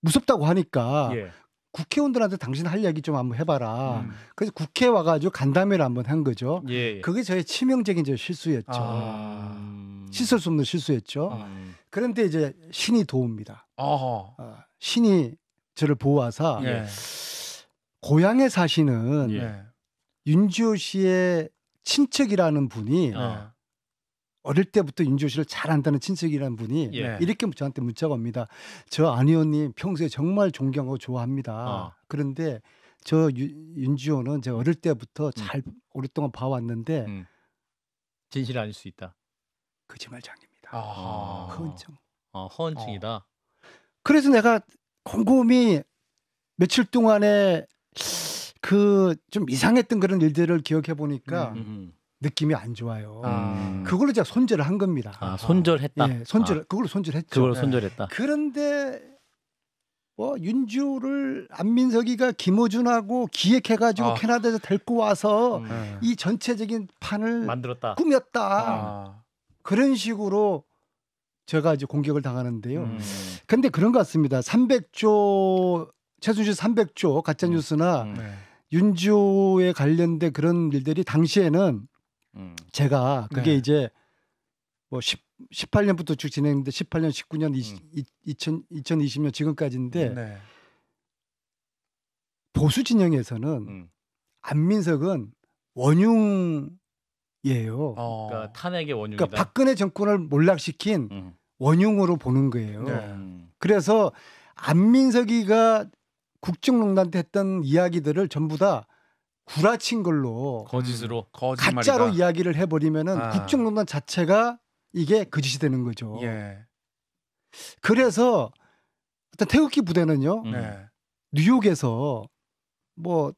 무섭다고 하니까 예. 국회의원들한테 당신 할 얘기 좀 한번 해봐라. 그래서 국회에 와가지고 간담회를 한번 한 거죠. 예. 그게 저의 치명적인 저 실수였죠. 씻을 수 없는 실수였죠. 그런데 이제 신이 도웁니다. 신이 저를 보호하사 예. 고향에 사시는 예. 윤지호 씨의 친척이라는 분이 아. 어릴 때부터 윤지호 씨를 잘 안다는 친척이라는 분이 예. 이렇게 저한테 문자가 옵니다. 저 안 의원님 평소에 정말 존경하고 좋아합니다. 그런데 저 윤지호는 제가 어릴 때부터 잘 오랫동안 봐왔는데 진실이 아닐 수 있다. 거짓말장입니다. 아하. 허언증. 허언증이다. 그래서 내가 곰곰이 며칠 동안에 그 좀 이상했던 그런 일들을 기억해 보니까 느낌이 안 좋아요. 그걸로 제가 손절을 한 겁니다. 손절했다. 예, 그걸로 손절했죠. 그걸로 손절했다. 그런데 윤주를 안민석이가 김어준하고 기획해가지고 캐나다에서 데리고 와서 이 전체적인 판을 만들었다. 꾸몄다. 그런 식으로 제가 이제 공격을 당하는데요. 근데 그런 것 같습니다. 300조 최순실 300조 가짜 뉴스나 윤주에 관련된 그런 일들이 당시에는 제가 그게 이제 뭐 18년부터 쭉 진행했는데 18년, 19년, 2020년 지금까지인데 보수 진영에서는 안민석은 원흉이에요. 그러니까 탄핵의 원흉이다. 그러니까 박근혜 정권을 몰락시킨 원흉으로 보는 거예요. 그래서 안민석이가 국정농단 때 했던 이야기들을 전부 다 구라친 걸로 거짓으로 가짜로 이야기를 해버리면은 국정농단 자체가 이게 거짓이 되는 거죠. 그래서 어떤 태극기 부대는요. 뉴욕에서 뭐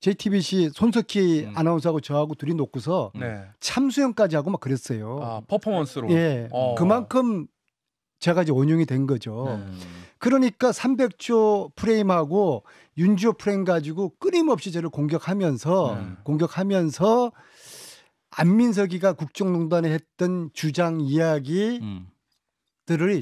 JTBC 손석희 아나운서하고 저하고 둘이 놓고서 참수영까지 하고 막 그랬어요. 퍼포먼스로. 예, 그만큼 제가 이제 원흉이 된 거죠. 그러니까 300조 프레임하고 윤지호 프레임 가지고 끊임없이 저를 공격하면서 안민석이가 국정농단에 했던 주장 이야기들을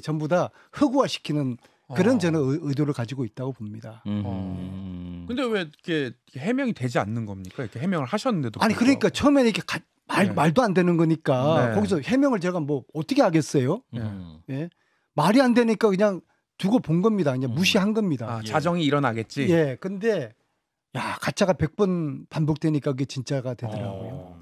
전부 다 흑화시키는 그런 저는 의도를 가지고 있다고 봅니다. 근데 왜 이렇게 해명이 되지 않는 겁니까? 이렇게 해명을 하셨는데도. 아니 그러니까 처음에는 이렇게 말도 안 되는 거니까 거기서 해명을 제가 뭐 어떻게 하겠어요? 예? 말이 안 되니까 그냥 두고 본 겁니다. 그냥 무시한 겁니다. 자정이 일어나겠지. 예. 근데 야 가짜가 100번 반복되니까 그게 진짜가 되더라고요.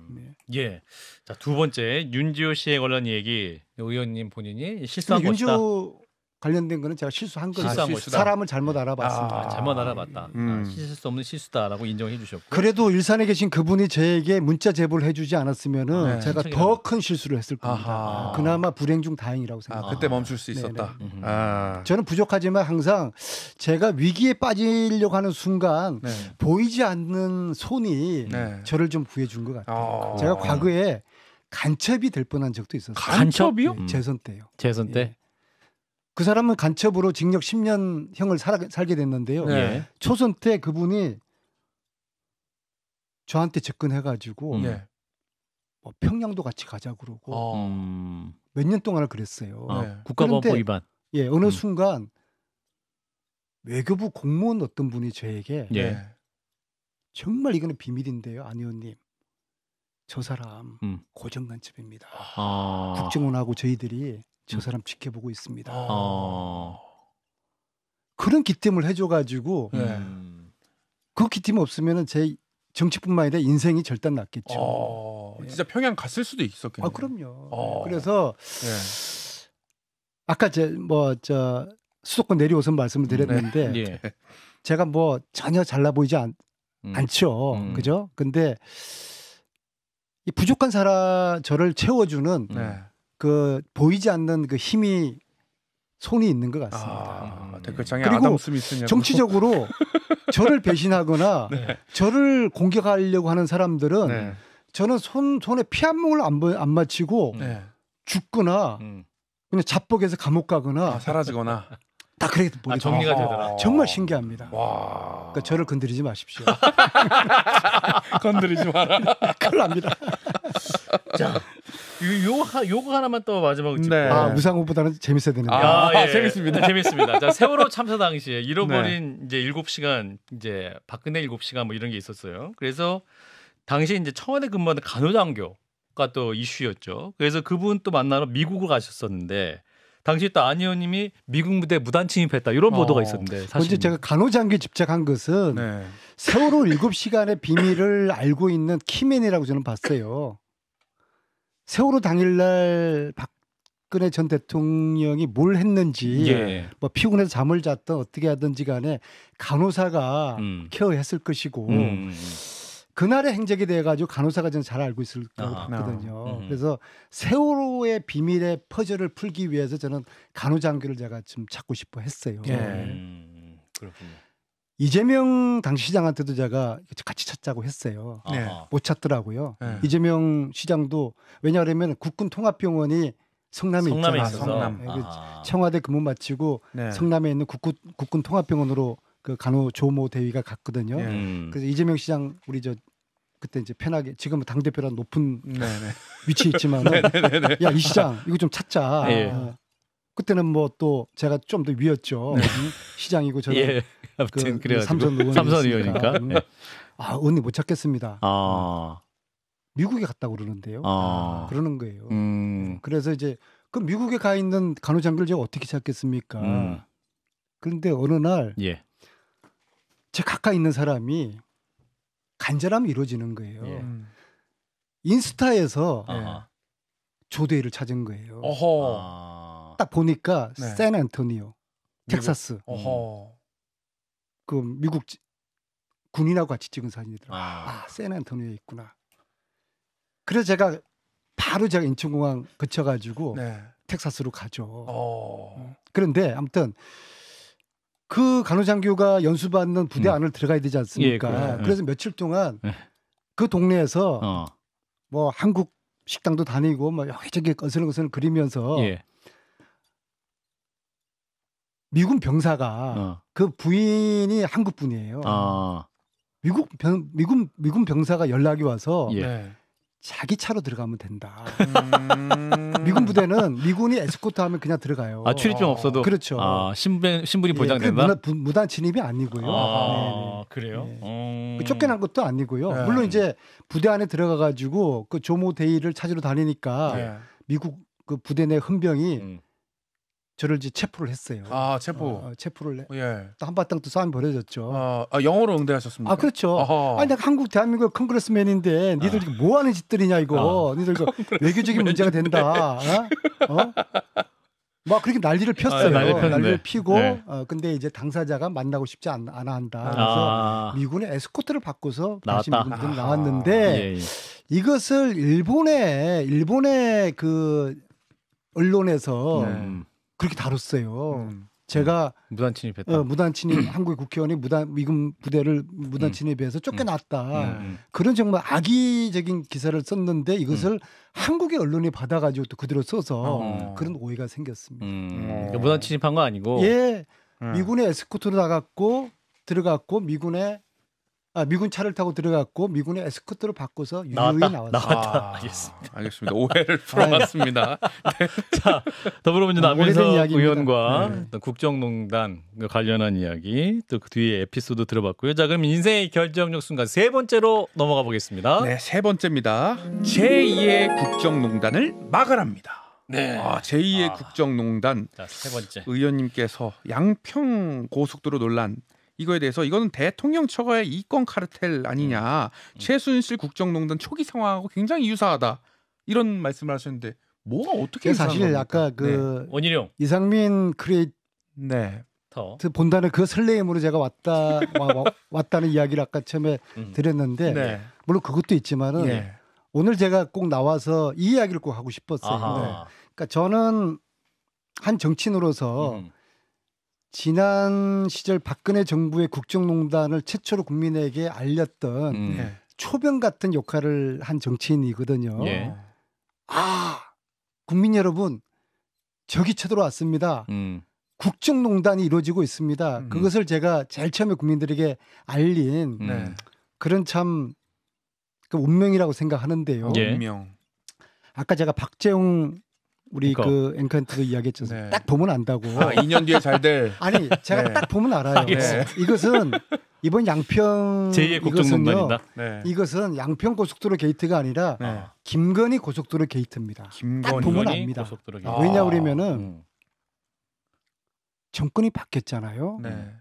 예. 자, 두 번째 윤지호 씨에 관련 얘기 의원님 본인이 실수한 것이다. 윤지호 관련된 거는 제가 실수한 거죠. 사람을 잘못 알아봤습니다. 잘못 알아봤다. 씻을 수 없는 실수다라고 인정해 주셨고. 그래도 일산에 계신 그분이 저에게 문자 제보를 해주지 않았으면은 제가 더 큰 실수를 했을 겁니다. 그나마 불행 중 다행이라고 생각합니다. 그때 멈출 수 있었다. 저는 부족하지만 항상 제가 위기에 빠지려고 하는 순간 보이지 않는 손이 저를 좀 구해준 것 같아요. 제가 과거에 간첩이 될 뻔한 적도 있었어요. 간첩이요? 재선 때요. 재선 때? 그 사람은 간첩으로 징역 10년형을 살게 됐는데요. 초선 때 그분이 저한테 접근해가지고 뭐 평양도 같이 가자 그러고 몇 년 동안을 그랬어요. 국가보안법 위반. 예, 어느 순간 외교부 공무원 어떤 분이 저에게 정말 이거는 비밀인데요, 안 의원님. 저 사람 고정간첩입니다. 국정원하고 저희들이 저 사람 지켜보고 있습니다. 그런 기템을 해줘가지고 그 기템 없으면 제 정치뿐만 아니라 인생이 절단 났겠죠. 진짜 평양 갔을 수도 있었겠네요. 그럼요. 그래서 아까 저 수도권 내려오선 말씀을 드렸는데 제가 뭐 전혀 잘나 보이지 않죠. 그죠? 근데 이 부족한 저를 채워주는 그 보이지 않는 그 힘이 손이 있는 것 같습니다. 댓글창에 그리고 아담 스미스냐고. 정치적으로 저를 배신하거나 저를 공격하려고 하는 사람들은 저는 손에 피 한 뭉을 안 맞히고 죽거나 그냥 자뻑에서 감옥 가거나 사라지거나 딱 그렇게 보게 정리가 됩니다. 되더라. 정말 신기합니다. 와. 그러니까 저를 건드리지 마십시오. 건드리지 마라. 큰일 납니다. 자, 요거 하나만 또 마지막으로 짚고. 네. 무상호보다는 재밌어야 되는데. 재밌습니다. 재밌습니다. 자, 세월호 참사 당시에 잃어버린 이제 7시간 이제 박근혜 7시간 뭐 이런 게 있었어요. 그래서 당시 이제 청와대 근무하는 간호장교가 또 이슈였죠. 그래서 그분 또 만나러 미국을 가셨었는데 당시 또 안 의원님이 미국 무대 무단 침입했다 이런 보도가 있었는데 사실 먼저 제가 간호장교 집착한 것은 네. 세월호 7시간의 비밀을 알고 있는 키맨이라고 저는 봤어요. 세월호 당일날 박근혜 전 대통령이 뭘 했는지 예. 뭐 피곤해서 잠을 잤든 어떻게 하든지 간에 간호사가 케어했을 것이고 그날의 행적에 대해 가지고 간호사가 저는 잘 알고 있을 거라고 봤거든요. 그래서 세월호의 비밀의 퍼즐을 풀기 위해서 저는 간호장교를 제가 좀 찾고 싶어 했어요. 그렇군요. 이재명 당시 시장한테도 제가 같이 찾자고 했어요. 네. 못 찾더라고요. 네. 이재명 시장도 왜냐하면 국군 통합병원이 성남에 있잖아요. 있어서. 성남. 네, 청와대 근무 마치고 네. 성남에 있는 국군 통합병원으로 그 간호 조모 대위가 갔거든요. 그래서 이재명 시장 우리 저 그때 이제 편하게 지금은 당 대표란 높은 위치에 있지만은 야 이 시장 이거 좀 찾자. 예. 그때는 뭐 또 제가 좀 더 위였죠. 시장이고 저는 예. 아무튼 그래가지고 삼선 의원이니까. 예. 언니 못 찾겠습니다. 아. 미국에 갔다고 그러는데요. 그러는 거예요. 그래서 이제 그 미국에 가 있는 간호장교를 제가 어떻게 찾겠습니까? 그런데 어느 날 제 가까이 있는 사람이 간절함이 이루어지는 거예요. 인스타에서 조대일을 찾은 거예요. 딱 보니까 샌안토니오, 텍사스. 그 미국 군인하고 같이 찍은 사진이더라고요. 샌안토니오에 있구나. 그래서 제가 바로 제가 인천공항 거쳐가지고 텍사스로 가죠. 그런데 아무튼 그 간호장교가 연수받는 부대 안을 들어가야 되지 않습니까? 그래서 며칠 동안 그 동네에서 뭐 한국 식당도 다니고 뭐 여기저기 어슬렁어슬렁 그리면서 미군 병사가 그 부인이 한국 분이에요. 미군 병사가 연락이 와서 자기 차로 들어가면 된다. 미군 부대는 미군이 에스코트하면 그냥 들어가요. 출입증 없어도. 그렇죠. 신분이 보장된다. 무단 침입이 아니고요. 그래요? 쫓겨난 것도 아니고요. 물론 이제 부대 안에 들어가가지고 그 조모 대위를 찾으러 다니니까 미국 그 부대 내 헌병이 저를 이제 체포를 했어요. 체포를 또 한바탕 또 싸움이 벌어졌죠. 영어로 응대하셨습니까? 그렇죠. 아니 내가 한국 대한민국 컨그레스맨인데 니들 뭐 하는 짓들이냐 이거. 니들 이거 외교적인 문제가 된다. 막 그렇게 난리를 폈어요. 난리를 피고 근데 이제 당사자가 만나고 싶지 않아 한다. 그래서 미군의 에스코트를 받고서 다시 미군들이 나왔는데 이것을 일본의 그 언론에서 그렇게 다뤘어요. 제가 무단 침입했다. 무단 침입 한국의 국회의원이 미군 부대를 무단 침입해서 쫓겨났다. 그런 정말 악의적인 기사를 썼는데 이것을 한국의 언론이 받아가지고 또 그대로 써서 그런 오해가 생겼습니다. 그러니까 무단 침입한 거 아니고. 미군의 에스코트로 들어갔고 미군 차를 타고 들어갔고 미군의 에스코트를 받고서 유유히 나왔다. 알겠습니다. 오해를 풀어봤습니다. 자, 더불어민주당 남인석 이야기입니다. 의원과 또 국정농단 관련한 이야기 또 그 뒤에 에피소드 들어봤고요. 자, 그럼 인생의 결정적 순간 세 번째로 넘어가 보겠습니다. 네, 세 번째입니다. 제2의 국정농단을 막으랍니다. 제2의 국정농단. 자, 세 번째. 의원님께서 양평 고속도로 논란 이거에 대해서 이거는 대통령 처가의 이권 카르텔 아니냐. 최순실 국정농단 초기 상황하고 굉장히 유사하다. 이런 말씀을 하셨는데 뭐가 어떻게 유사한 사실 겁니까? 아까 그 원희룡 이상민 크리에이터 본단의 그 설레임으로 제가 왔다는 이야기를 아까 처음에 드렸는데 물론 그것도 있지만은 오늘 제가 꼭 나와서 이 이야기를 꼭 하고 싶었어요. 그러니까 저는 한 정치인으로서 지난 시절 박근혜 정부의 국정농단을 최초로 국민에게 알렸던 초병 같은 역할을 한 정치인이거든요. 국민 여러분, 적이 쳐들어왔습니다. 국정농단이 이루어지고 있습니다. 그것을 제가 제일 처음에 국민들에게 알린 그런 참 그 운명이라고 생각하는데요. 예. 운명. 아까 제가 박재홍 우리 앵커. 그 앵커한테도 이야기했죠. 네. 딱 보면 안다고. 2년 뒤에 잘 될. 아니 제가 네. 딱 보면 알아요. 알겠습니다. 이것은 이번 양평 제2의 국정농단이다. 네. 이것은 양평 고속도로 게이트가 아니라 네. 김건희 고속도로 게이트입니다. 딱 김건희. 보면 압니다. 고속도로 아. 왜냐 그러면은 정권이 바뀌었잖아요. 네.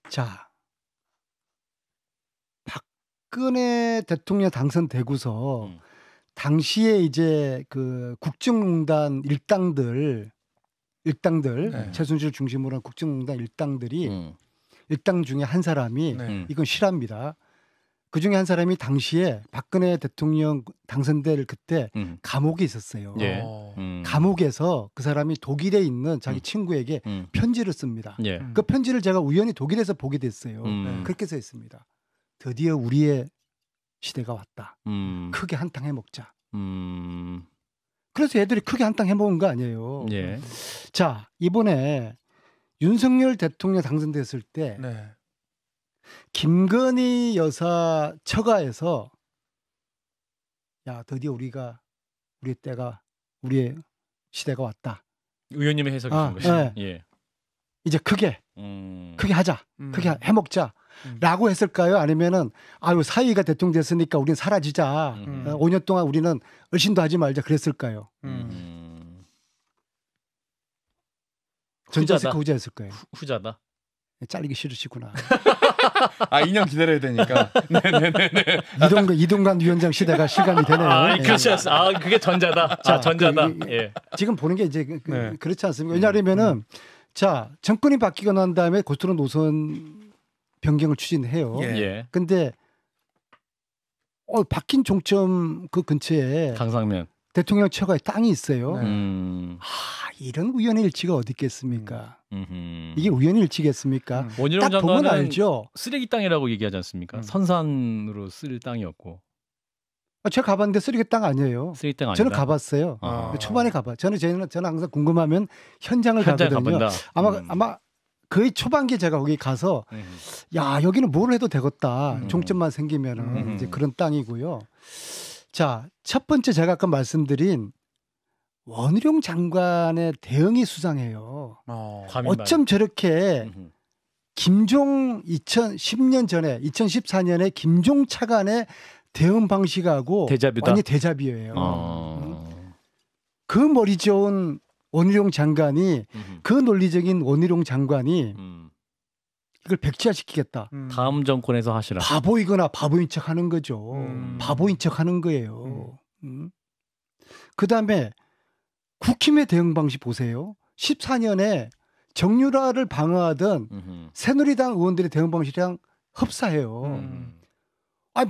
자, 박근혜 대통령 당선되고서 당시에 이제 그 국정농단 일당들 네. 최순실 중심으로 한 국정농단 일당들이 일당 중에 한 사람이 네. 이건 실화입니다. 그 중에 한 사람이 당시에 박근혜 대통령 당선될 그때 감옥에 있었어요. 예. 감옥에서 그 사람이 독일에 있는 자기 친구에게 편지를 씁니다. 예. 그 편지를 제가 우연히 독일에서 보게 됐어요. 그렇게 써 있습니다. 드디어 우리의 시대가 왔다. 크게 한탕 해먹자. 그래서 애들이 크게 한탕 해먹은 거 아니에요. 예. 자, 이번에 윤석열 대통령 당선됐을 때 네. 김건희 여사 처가에서 야 드디어 우리의 때가 우리의 시대가 왔다. 의원님의 해석이신 것이. 네. 예. 이제 크게 하자. 크게 해먹자. 라고 했을까요? 아니면은 아유 사위가 대통령 됐으니까 우리는 사라지자. 5년 동안 우리는 얼씬도 하지 말자 그랬을까요? 전자식 후자였을 거예요. 후자다. 잘리기 싫으시구나. 2년 기다려야 되니까. 네네네. 이동관 위원장 시대가 실감이 되네요. 그렇지 않습니다. 그게 전자다. 자, 전자다. 그, 예. 지금 보는 게 이제 네. 그렇지 않습니까? 왜냐하면은 자 정권이 바뀌고 난 다음에 고속도로 노선 변경을 추진해요. 예. 근데 바뀐 종점 그 근처에 강상면. 대통령 처가에 땅이 있어요. 네. 이런 우연의 일치가 어디 있겠습니까? 이게 우연의 일치겠습니까? 원희룡 딱 보면 장관은 알죠. 쓰레기 땅이라고 얘기하지 않습니까? 선산으로 쓸 땅이었고. 제가 가봤는데 쓰레기 땅 아니에요. 쓰레기 땅 아니다. 저는 가봤어요. 초반에 가봐. 저는 항상 궁금하면 현장을 가거든요. 가본다. 아마 거의 초반기에 제가 거기 가서 야 여기는 뭘 해도 되겠다. 종점만 생기면은 이제 그런 땅이고요. 자, 첫 번째 제가 아까 말씀드린 원희룡 장관의 대응이 수상해요. 어쩜 저렇게 김종 2010년 전에 2014년에 김종 차관의 대응 방식하고 데자뷰다? 완전 데자뷰예요. 그 머리 좋은 원희룡 장관이 그 논리적인 원희룡 장관이 이걸 백지화시키겠다. 다음 정권에서 하시라. 바보이거나 바보인 척하는 거죠. 바보인 척하는 거예요. 그다음에 국힘의 대응 방식 보세요. 14년에 정유라를 방어하던 새누리당 의원들의 대응 방식이랑 흡사해요.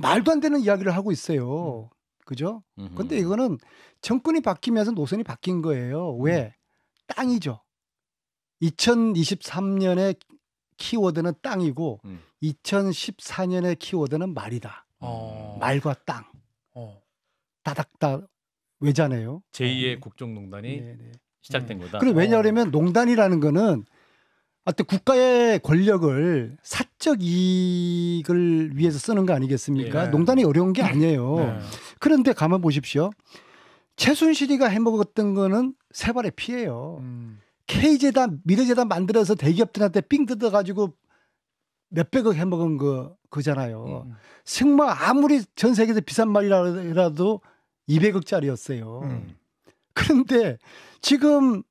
말도 안 되는 이야기를 하고 있어요. 그죠? 근데 이거는 정권이 바뀌면서 노선이 바뀐 거예요. 왜? 땅이죠. 2023년에 키워드는 땅이고 2014년의 키워드는 말이다. 말과 땅. 다닥다 외자네요. 제2의 국정농단이 시작된 거다. 그리고 왜냐하면 농단이라는 거는 하여튼 국가의 권력을 사적 이익을 위해서 쓰는 거 아니겠습니까? 네. 농단이 어려운 게 아니에요. 네. 그런데 가만 보십시오. 최순실이가 해먹었던 거는 세발의 피해요. K재단, 미래재단 만들어서 대기업들한테 삥 뜯어가지고 몇백억 해먹은 그잖아요. 승마 아무리 전 세계에서 비싼 말이라도 200억짜리였어요. 그런데 지금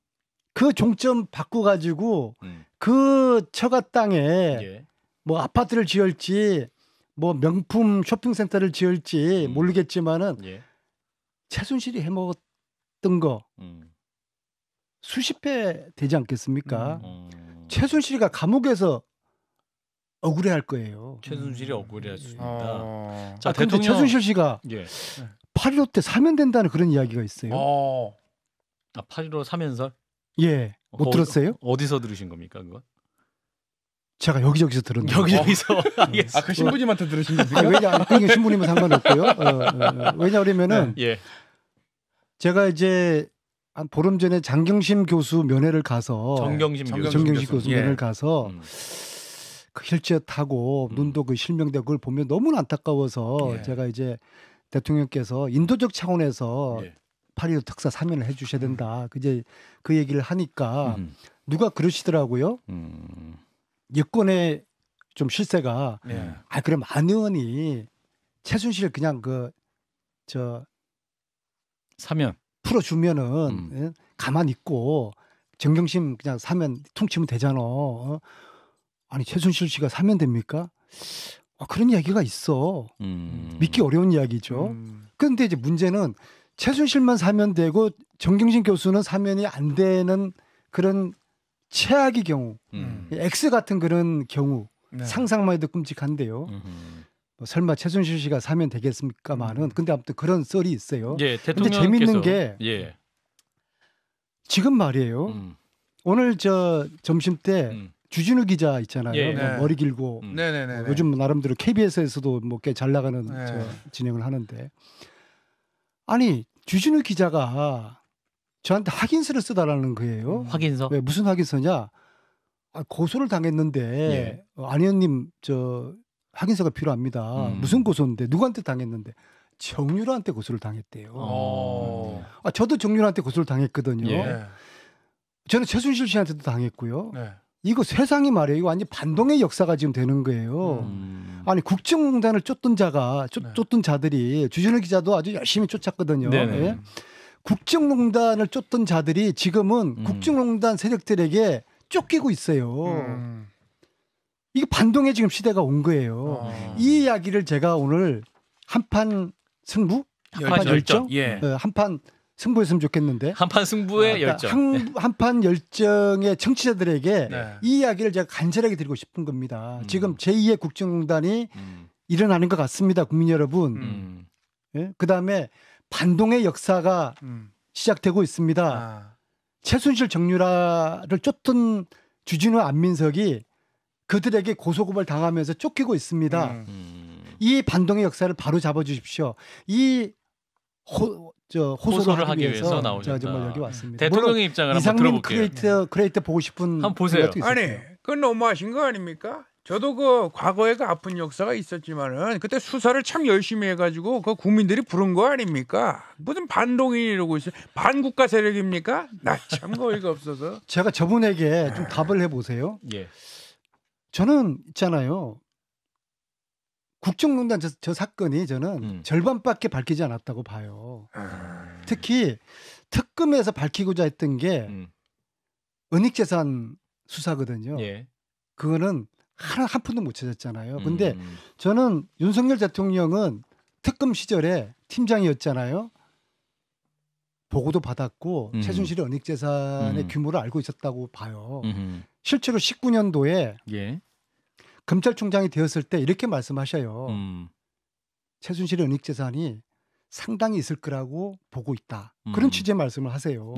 그 종점 바꿔가지고 그 처가 땅에 뭐 아파트를 지을지 뭐 명품 쇼핑센터를 지을지 모르겠지만은 최순실이 해먹었던 거 수십 배 되지 않겠습니까? 최순실이가 감옥에서 억울해할 거예요. 최순실이 억울해할 수 있다. 자, 그런데 최순실 씨가 8.15 때 사면 된다는 그런 이야기가 있어요. 8.15 사면설? 예, 못 들었어요? 어디서 들으신 겁니까, 그거? 제가 여기저기서 들었는데. 여기저기서. 그 신부님한테 들으신 겁니까? 왜냐, 그게 신부님은 상관없고요. 왜냐하면은 제가 이제 한 보름 전에 장경심 교수 면회를 가서 정경심 교수 면회를 가서 그 휠체어 타고 눈도 그 실명되고 그걸 보면 너무 안타까워서 제가 이제 대통령께서 인도적 차원에서 8.15 특사 사면을 해주셔야 된다. 이제 그 얘기를 하니까 누가 그러시더라고요. 여권의 좀 실세가 그럼 안 의원이 최순실 그냥 사면 풀어주면은 가만 있고 정경심 그냥 사면 퉁치면 되잖아. 아니 최순실 씨가 사면 됩니까? 그런 이야기가 있어. 믿기 어려운 이야기죠. 그런데 이제 문제는 최순실만 사면 되고 정경심 교수는 사면이 안 되는 그런 최악의 경우, X 같은 그런 경우 상상만 해도 끔찍한데요. 뭐 설마 최순실 씨가 사면 되겠습니까만은 근데 아무튼 그런 썰이 있어요. 근데 재밌는 게 지금 말이에요. 오늘 점심 때 주진우 기자 있잖아요. 뭐 머리 길고 요즘 나름대로 KBS에서도 뭐 꽤 잘 나가는 진행을 하는데 아니 주진우 기자가 저한테 확인서를 써달라는 거예요. 확인서? 왜 무슨 확인서냐? 고소를 당했는데 안 의원님 확인서가 필요합니다. 무슨 고소인데 누구한테 당했는데 정유라한테 고소를 당했대요. 저도 정유라한테 고소를 당했거든요. 저는 최순실 씨한테도 당했고요. 이거 세상이 말이에요. 이거 완전 반동의 역사가 지금 되는 거예요. 아니 국정농단을 쫓던 자들이 주진우 기자도 아주 열심히 쫓았거든요. 국정농단을 쫓던 자들이 지금은 국정농단 세력들에게 쫓기고 있어요. 이게 반동의 지금 시대가 온 거예요. 이 이야기를 제가 오늘 한판 승부? 한판 열정? 한판 승부했으면 좋겠는데. 한판 승부의 열정. 한판 열정의 청취자들에게 이 이야기를 제가 간절하게 드리고 싶은 겁니다. 지금 제2의 국정농단이 일어나는 것 같습니다. 국민 여러분. 그다음에 반동의 역사가 시작되고 있습니다. 최순실 정유라를 쫓던 주진우 안민석이 그들에게 고소고발 당하면서 쫓기고 있습니다. 이 반동의 역사를 바로 잡아주십시오. 이 호소를 하기 위해서 제가 정말 여기 왔습니다. 대통령의 입장을 한번 들어볼게요. 이상민 크리에이터 보고 싶은 한번 보세요. 아니 그건 너무하신 거 아닙니까? 저도 그 과거에 그 아픈 역사가 있었지만은 그때 수사를 참 열심히 해가지고 그 국민들이 부른 거 아닙니까? 무슨 반동이 이러고 있어요. 반국가 세력입니까? 나 참 어이가 없어서. 제가 저분에게 좀 답을 해보세요. 저는 있잖아요. 국정농단 저 사건이 저는 절반밖에 밝히지 않았다고 봐요. 특히 특검에서 밝히고자 했던 게 은닉재산 수사거든요. 그거는 한 푼도 못 찾았잖아요. 근데 저는 윤석열 대통령은 특검 시절에 팀장이었잖아요. 보고도 받았고 최순실의 은닉재산의 규모를 알고 있었다고 봐요. 실제로 19년도에 검찰총장이 되었을 때 이렇게 말씀하셔요. 최순실의 은닉재산이 상당히 있을 거라고 보고 있다. 그런 취지의 말씀을 하세요.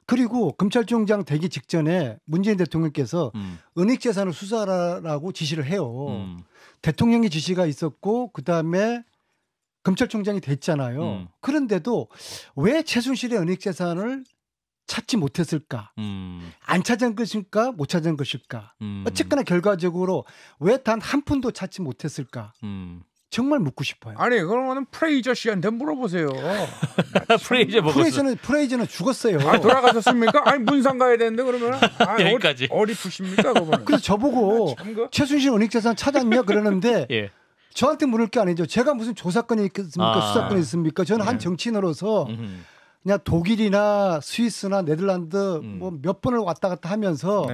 그리고 검찰총장 되기 직전에 문재인 대통령께서 은닉재산을 수사하라고 지시를 해요. 대통령의 지시가 있었고 그다음에 검찰총장이 됐잖아요. 그런데도 왜 최순실의 은닉재산을 찾지 못했을까? 안 찾은 것일까? 못 찾은 것일까? 어쨌거나 결과적으로 왜 단 한 푼도 찾지 못했을까? 정말 묻고 싶어요. 아니 그러면은 프레이저 씨한테 물어보세요. 프레이저는 죽었어요. 돌아가셨습니까? 아니 문상 가야 되는데 그러면 여기까지. 어디 푸십니까 그거는? 그래서 저보고 최순실 은닉재산 찾았냐 그러는데 저한테 물을 게 아니죠. 제가 무슨 조사건이 있습니까? 수사건이 있습니까? 저는 한 정치인으로서 그냥 독일이나 스위스나 네덜란드 뭐 몇 번을 왔다 갔다 하면서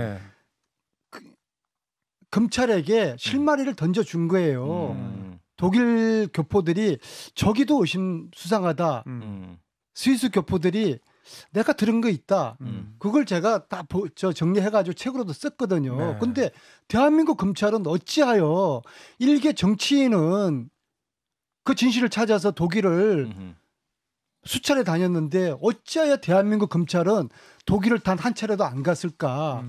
검찰에게 실마리를 던져준 거예요. 독일 교포들이 저기도 수상하다. 스위스 교포들이 내가 들은 거 있다. 그걸 제가 다 정리해가지고 책으로도 썼거든요. 근데 대한민국 검찰은 어찌하여 일개 정치인은 그 진실을 찾아서 독일을 수차례 다녔는데 어찌하여 대한민국 검찰은 독일을 단 한 차례도 안 갔을까?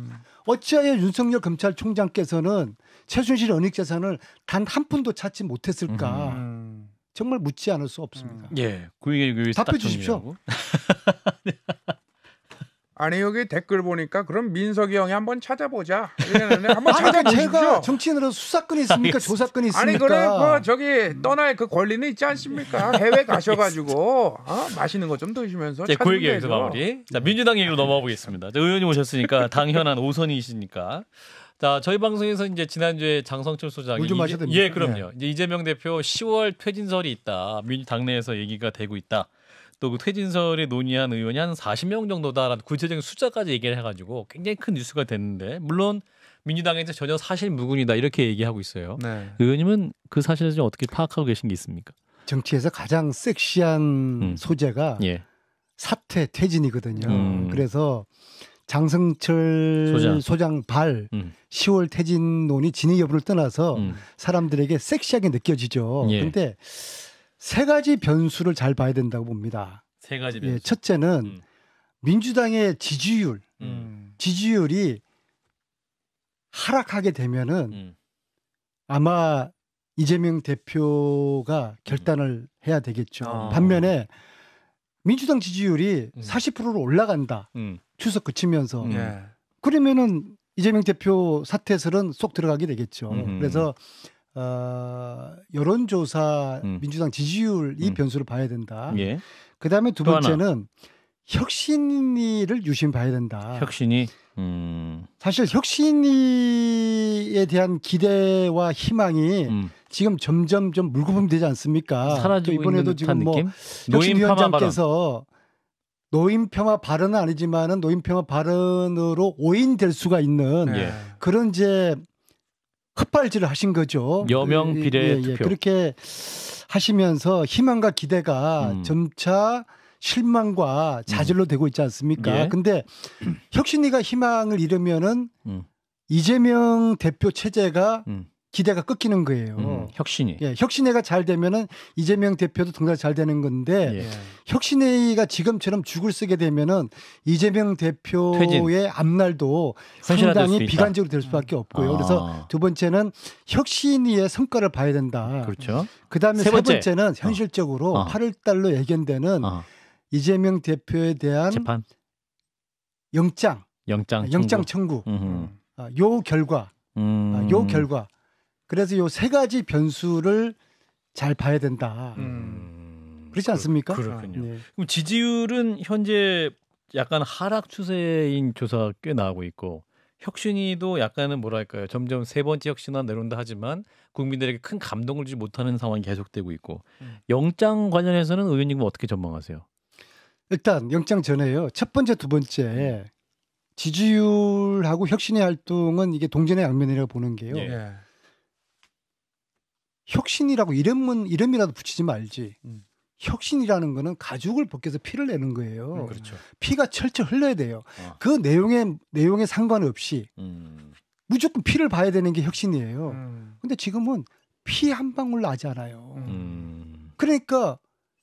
어찌하여 윤석열 검찰총장께서는 최순실 은닉재산을 단 한 푼도 찾지 못했을까? 정말 묻지 않을 수 없습니다. 예, 그 얘기 답해 주십시오. 아니 여기 댓글 보니까 그럼 민석이 형이 한번 찾아보자. 이랬는데 한번 찾아보십시오. 제가 정치인으로 수사권이 있습니까? 조사권이 있습니까? 아니 그래 그 저기 떠날 그 권리는 있지 않습니까? 해외 가셔가지고 맛있는 거 좀 드시면서 그 얘기 여기서 마무리. 자, 민주당 얘기로 넘어가 보겠습니다. 의원님 오셨으니까 당 현안 5선이시니까. 자, 저희 방송에서 이제 지난주에 장성철 소장이 물 좀 마셔도 됩니까? 예, 그럼요. 이제 이재명 대표 10월 퇴진설이 있다. 당내에서 얘기가 되고 있다. 또 그 퇴진설에 논의한 의원이 한 40명 정도다라는 구체적인 숫자까지 얘기를 해가지고 굉장히 큰 뉴스가 됐는데 물론 민주당에서 전혀 사실 무근이다 이렇게 얘기하고 있어요. 네. 의원님은 그 사실을 좀 어떻게 파악하고 계신 게 있습니까? 정치에서 가장 섹시한 소재가 예. 사퇴 퇴진이거든요. 그래서 장성철 소장 발 10월 퇴진론이 진위 여부를 떠나서 사람들에게 섹시하게 느껴지죠. 그런데 예. 세 가지 변수를 잘 봐야 된다고 봅니다. 세 가지 변수. 예, 첫째는 민주당의 지지율이 하락하게 되면은 아마 이재명 대표가 결단을 해야 되겠죠. 반면에 민주당 지지율이 40%로 올라간다. 추석 그치면서. 그러면은 이재명 대표 사퇴설은 쏙 들어가게 되겠죠. 그래서 여론조사 민주당 지지율 이 변수를 봐야 된다. 예. 그다음에 두 번째는 혁신위를 유심히 봐야 된다. 혁신이 사실 혁신위에 대한 기대와 희망이 지금 점점 좀 물거품 되지 않습니까? 사라지고 이번에도 있는 지금 듯한 느낌? 혁신위원장께서 노인 폄하 발언은 아니지만은 노인 폄하 발언으로 오인될 수가 있는 예. 그런 이제 헛발질을 하신 거죠. 여명 비례 투표. 그렇게 하시면서 희망과 기대가 점차 실망과 좌절로 되고 있지 않습니까? 예. 근데 혁신위가 희망을 잃으면은 이재명 대표 체제가 기대가 꺾이는 거예요. 혁신이. 예, 혁신회가 잘 되면은 이재명 대표도 등장 잘 되는 건데 예. 혁신회가 지금처럼 죽을 쓰게 되면은 이재명 대표의 퇴진. 앞날도 현실화될 상당히 수 있다. 비관적으로 될 수밖에 없고요. 그래서 두 번째는 혁신위의 성과를 봐야 된다. 그렇죠. 그다음에 세 번째는 현실적으로 8월 달로 예견되는 이재명 대표에 대한 재판 영장 영장 청구. 요 결과. 요 결과. 그래서 요 세 가지 변수를 잘 봐야 된다. 그렇지 않습니까? 그렇군요. 네. 그럼 지지율은 현재 약간 하락 추세인 조사 꽤 나오고 있고 혁신위도 약간은 뭐랄까요? 점점 세 번째 혁신화 내려온다 하지만 국민들에게 큰 감동을 주지 못하는 상황이 계속되고 있고 영장 관련해서는 의원님은 어떻게 전망하세요? 일단 영장 전에요. 첫 번째, 두 번째 지지율하고 혁신의 활동은 이게 동전의 양면이라고 보는 게요. 예. 혁신이라고 이름이라도 붙이지 말지. 혁신이라는 거는 가죽을 벗겨서 피를 내는 거예요. 그렇죠. 피가 철철 흘러야 돼요. 그 내용에 상관없이 무조건 피를 봐야 되는 게 혁신이에요. 근데 지금은 피 한 방울 나지 않아요. 그러니까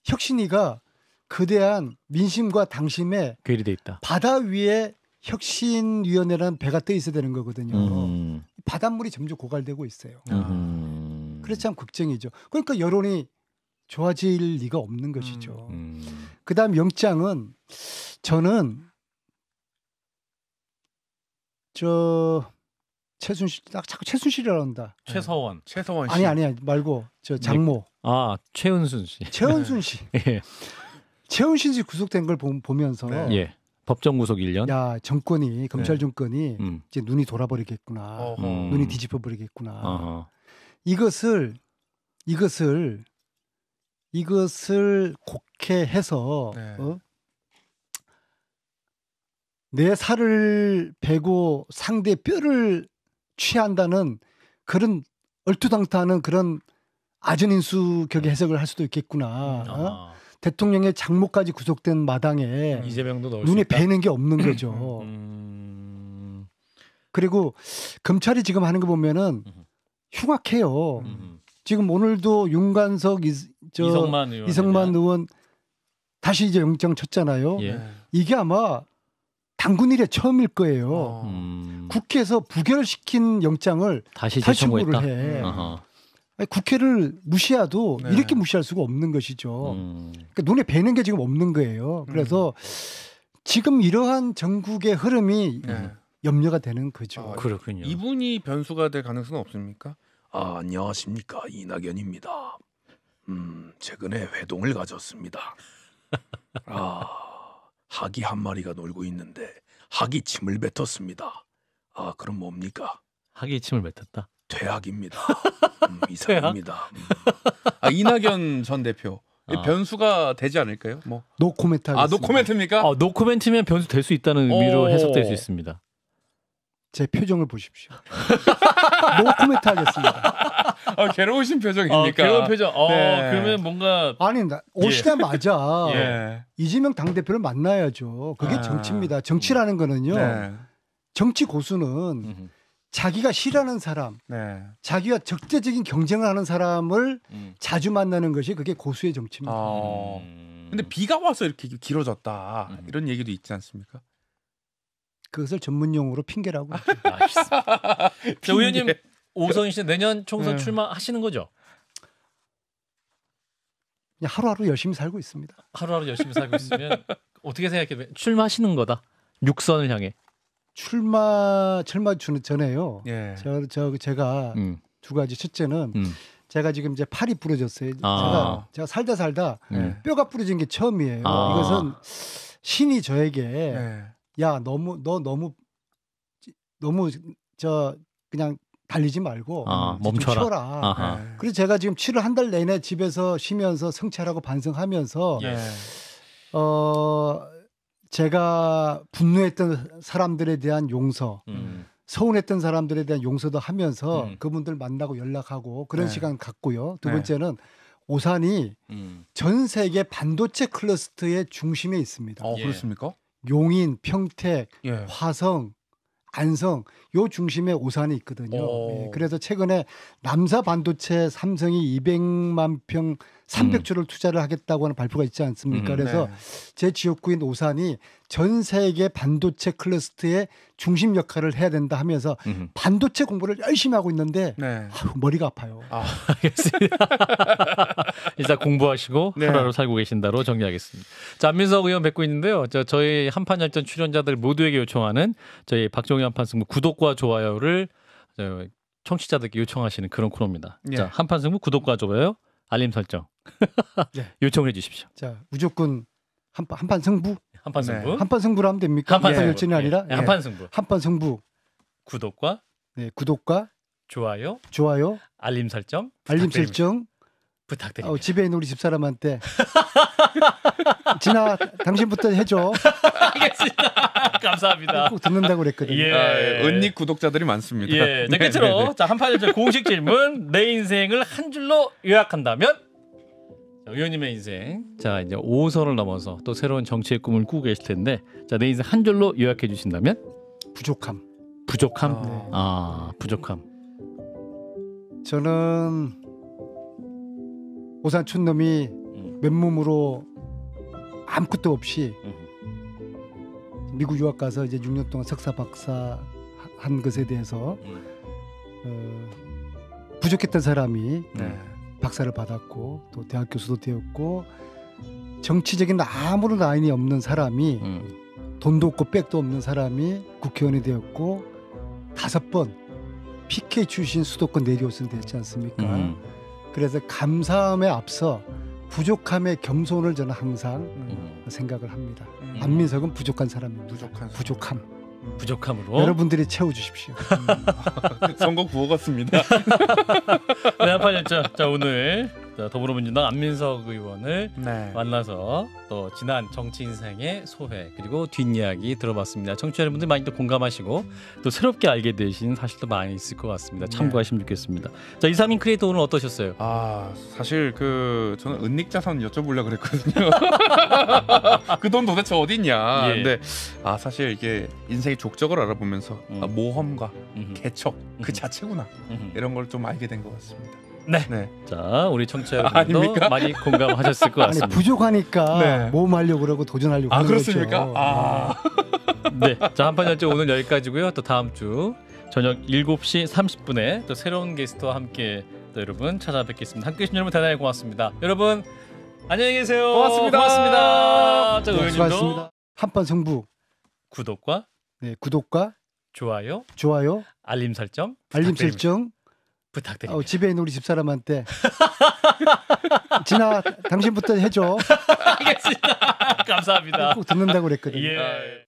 혁신이가 거대한 민심과 당심에 괴리돼 있다. 바다 위에 혁신위원회라는 배가 떠 있어야 되는 거거든요. 바닷물이 점점 고갈되고 있어요. 그래서 참 걱정이죠. 그러니까 여론이 좋아질 리가 없는 것이죠. 그다음 영장은 저는 최순실 자꾸 최순실이라고 한다. 최서원 씨. 아니 말고 저 장모. 최은순 씨. 최은순 씨. 예. 최은순 씨 구속된 걸 보면서 예. 법정 구속 1년. 야 정권이 검찰 정권이 이제 눈이 돌아버리겠구나. 눈이 뒤집어 버리겠구나. 이것을 곡해해서 내 살을 베고 상대 뼈를 취한다는 그런 얼토당토하는 그런 아전인수격의 해석을 할 수도 있겠구나. 대통령의 장모까지 구속된 마당에 이재명도 넣을 눈에 수 있다? 뵈는 게 없는 거죠. 그리고 검찰이 지금 하는 거 보면은 흉악해요. 지금 오늘도 윤관석 이성만 의원 다시 이제 영장 쳤잖아요. 예. 이게 아마 당군 일에 처음일 거예요. 국회에서 부결시킨 영장을 다시 탈출구를 청구했다. 해. 아니, 국회를 무시해도 네. 이렇게 무시할 수가 없는 것이죠. 그러니까 눈에 뵈는 게 지금 없는 거예요. 그래서 지금 이러한 전국의 흐름이 네. 염려가 되는 거죠. 아, 그렇군요. 이분이 변수가 될 가능성은 없습니까? 안녕하십니까, 이낙연입니다. 최근에 회동을 가졌습니다. 학이 한 마리가 놀고 있는데 학이 침을 뱉었습니다. 그럼 뭡니까? 학이 침을 뱉었다. 퇴학입니다. 이상합니다. 이낙연 전 대표 변수가 되지 않을까요? 뭐 노코멘트 하겠습니다. 노코멘트입니까? 노코멘트면 변수 될 수 있다는 의미로 해석될 수 있습니다. 제 표정을 보십시오. 노코멘트 하겠습니다. 괴로우신 표정입니까? 괴로운 표정. 네. 그러면 뭔가 아니 오시자마자 예. 이재명 당대표를 만나야죠. 그게 정치입니다. 정치라는 거는요. 네. 정치 고수는 자기가 싫어하는 사람, 네. 자기와 적대적인 경쟁을 하는 사람을 자주 만나는 것이 그게 고수의 정치입니다. 근데 비가 와서 이렇게 길어졌다 이런 얘기도 있지 않습니까? 그것을 전문 용어로 핑계라고. 자, 의원님 오성희 씨 내년 총선 출마하시는 거죠? 그냥 하루하루 열심히 살고 있습니다. 하루하루 열심히 살고 있으면 어떻게 생각해요? 출마하시는 거다. 6선을 향해. 출마 전에요. 예. 제가 두 가지. 첫째는 제가 지금 이제 팔이 부러졌어요. 제가 살다 뼈가 부러진 게 처음이에요. 이것은 신이 저에게 야 너 너무 그냥 달리지 말고 멈춰라. 쉬어라. 그래서 제가 지금 7월 한 달 내내 집에서 쉬면서 성찰하고 반성하면서 제가 분노했던 사람들에 대한 용서, 서운했던 사람들에 대한 용서도 하면서 그분들 만나고 연락하고 그런 시간 갖고요. 두 번째는 오산이 전 세계 반도체 클러스터의 중심에 있습니다. 그렇습니까? 용인, 평택, 화성, 안성 요 중심에 오산이 있거든요. 그래서 최근에 남사 반도체 삼성이 200만 평 300조를 투자를 하겠다고 하는 발표가 있지 않습니까? 그래서 제 지역구인 오산이 전 세계 반도체 클러스터의 중심 역할을 해야 된다 하면서 반도체 공부를 열심히 하고 있는데 머리가 아파요. 알겠습니다. 일단 공부하시고 하루하루 살고 계신다로 정리하겠습니다. 자, 안민석 의원 뵙고 있는데요. 저희 한판열전 출연자들 모두에게 요청하는 저희 박종희 한판승부 구독과 좋아요를 청취자들께 요청하시는 그런 코너입니다. 자, 한판승부 구독과 좋아요, 알림 설정 요청해 주십시오. 자, 무조건 한판 승부. 한판 승부. 한판 승부로 하면 됩니까? 한판 열전이 아니라 한판 승부. 한판 승부. 구독과 좋아요, 알림 설정 부탁드립니다. 집에 있는 우리 집사람한테 진아 당신부터 해줘. 알겠습니다. 감사합니다. 꼭 듣는다고 그랬거든요. 은닉 구독자들이 많습니다. 자, 끝으로 자, 한판열전 공식 질문. 내 인생을 한 줄로 요약한다면? 자, 의원님의 인생. 자, 이제 5선을 넘어서 또 새로운 정치의 꿈을 꾸고 계실 텐데, 자, 내 인생 한 줄로 요약해 주신다면? 부족함. 부족함. 저는 오산 촌놈이 맨몸으로 아무것도 없이 미국 유학 가서 이제 6년 동안 석사 박사 한 것에 대해서 부족했던 사람이 박사를 받았고 또 대학 교수도 되었고 정치적인 아무런 라인이 없는 사람이 돈도 없고 백도 없는 사람이 국회의원이 되었고 5번 PK 출신 수도권 내리오선 됐지 않습니까? 그래서 감사함에 앞서 부족함의 겸손을 저는 항상 생각을 합니다. 안민석은 부족한 사람입니다. 부족함으로 여러분들이 채워주십시오. 선거 구호 같습니다. 네, 한판열전. 자, 오늘 더불어민주당 안민석 의원을 만나서 또 지난 정치 인생의 소회 그리고 뒷이야기 들어봤습니다. 청취자 여러분들 많이 또 공감하시고 또 새롭게 알게 되신 사실도 많이 있을 것 같습니다. 참고하시면 좋겠습니다. 자, 이상민 크리에이터 오늘 어떠셨어요? 사실 저는 은닉 자산 여쭤보려고 그랬거든요. 그 돈 도대체 어디 있냐. 근데 사실 이게 인생의 족적을 알아보면서 모험과 개척 그 자체구나. 이런 걸 좀 알게 된 것 같습니다. 네. 자, 우리 청취자 여러분도 많이 공감하셨을 것 같습니다. 부족하니까 모험하려고 그러고 도전하려고 하는 그렇습니까? 거죠. 네, 자 한판열정 오늘 여기까지고요. 또 다음 주 저녁 7시 30분에 또 새로운 게스트와 함께 또 여러분 찾아뵙겠습니다. 함께해 주신 여러분 대단히 고맙습니다. 여러분 안녕히 계세요. 고맙습니다. 고맙습니다. 자, 의원님도 수고하셨습니다. 한판 승부. 구독과 네, 구독과 좋아요, 알림 설정 설정 부탁드립니다. 집에 있는 우리 집사람한테 진아 당신부터 해줘. 알겠습니다. 감사합니다. 꼭 듣는다고 그랬거든요. 예.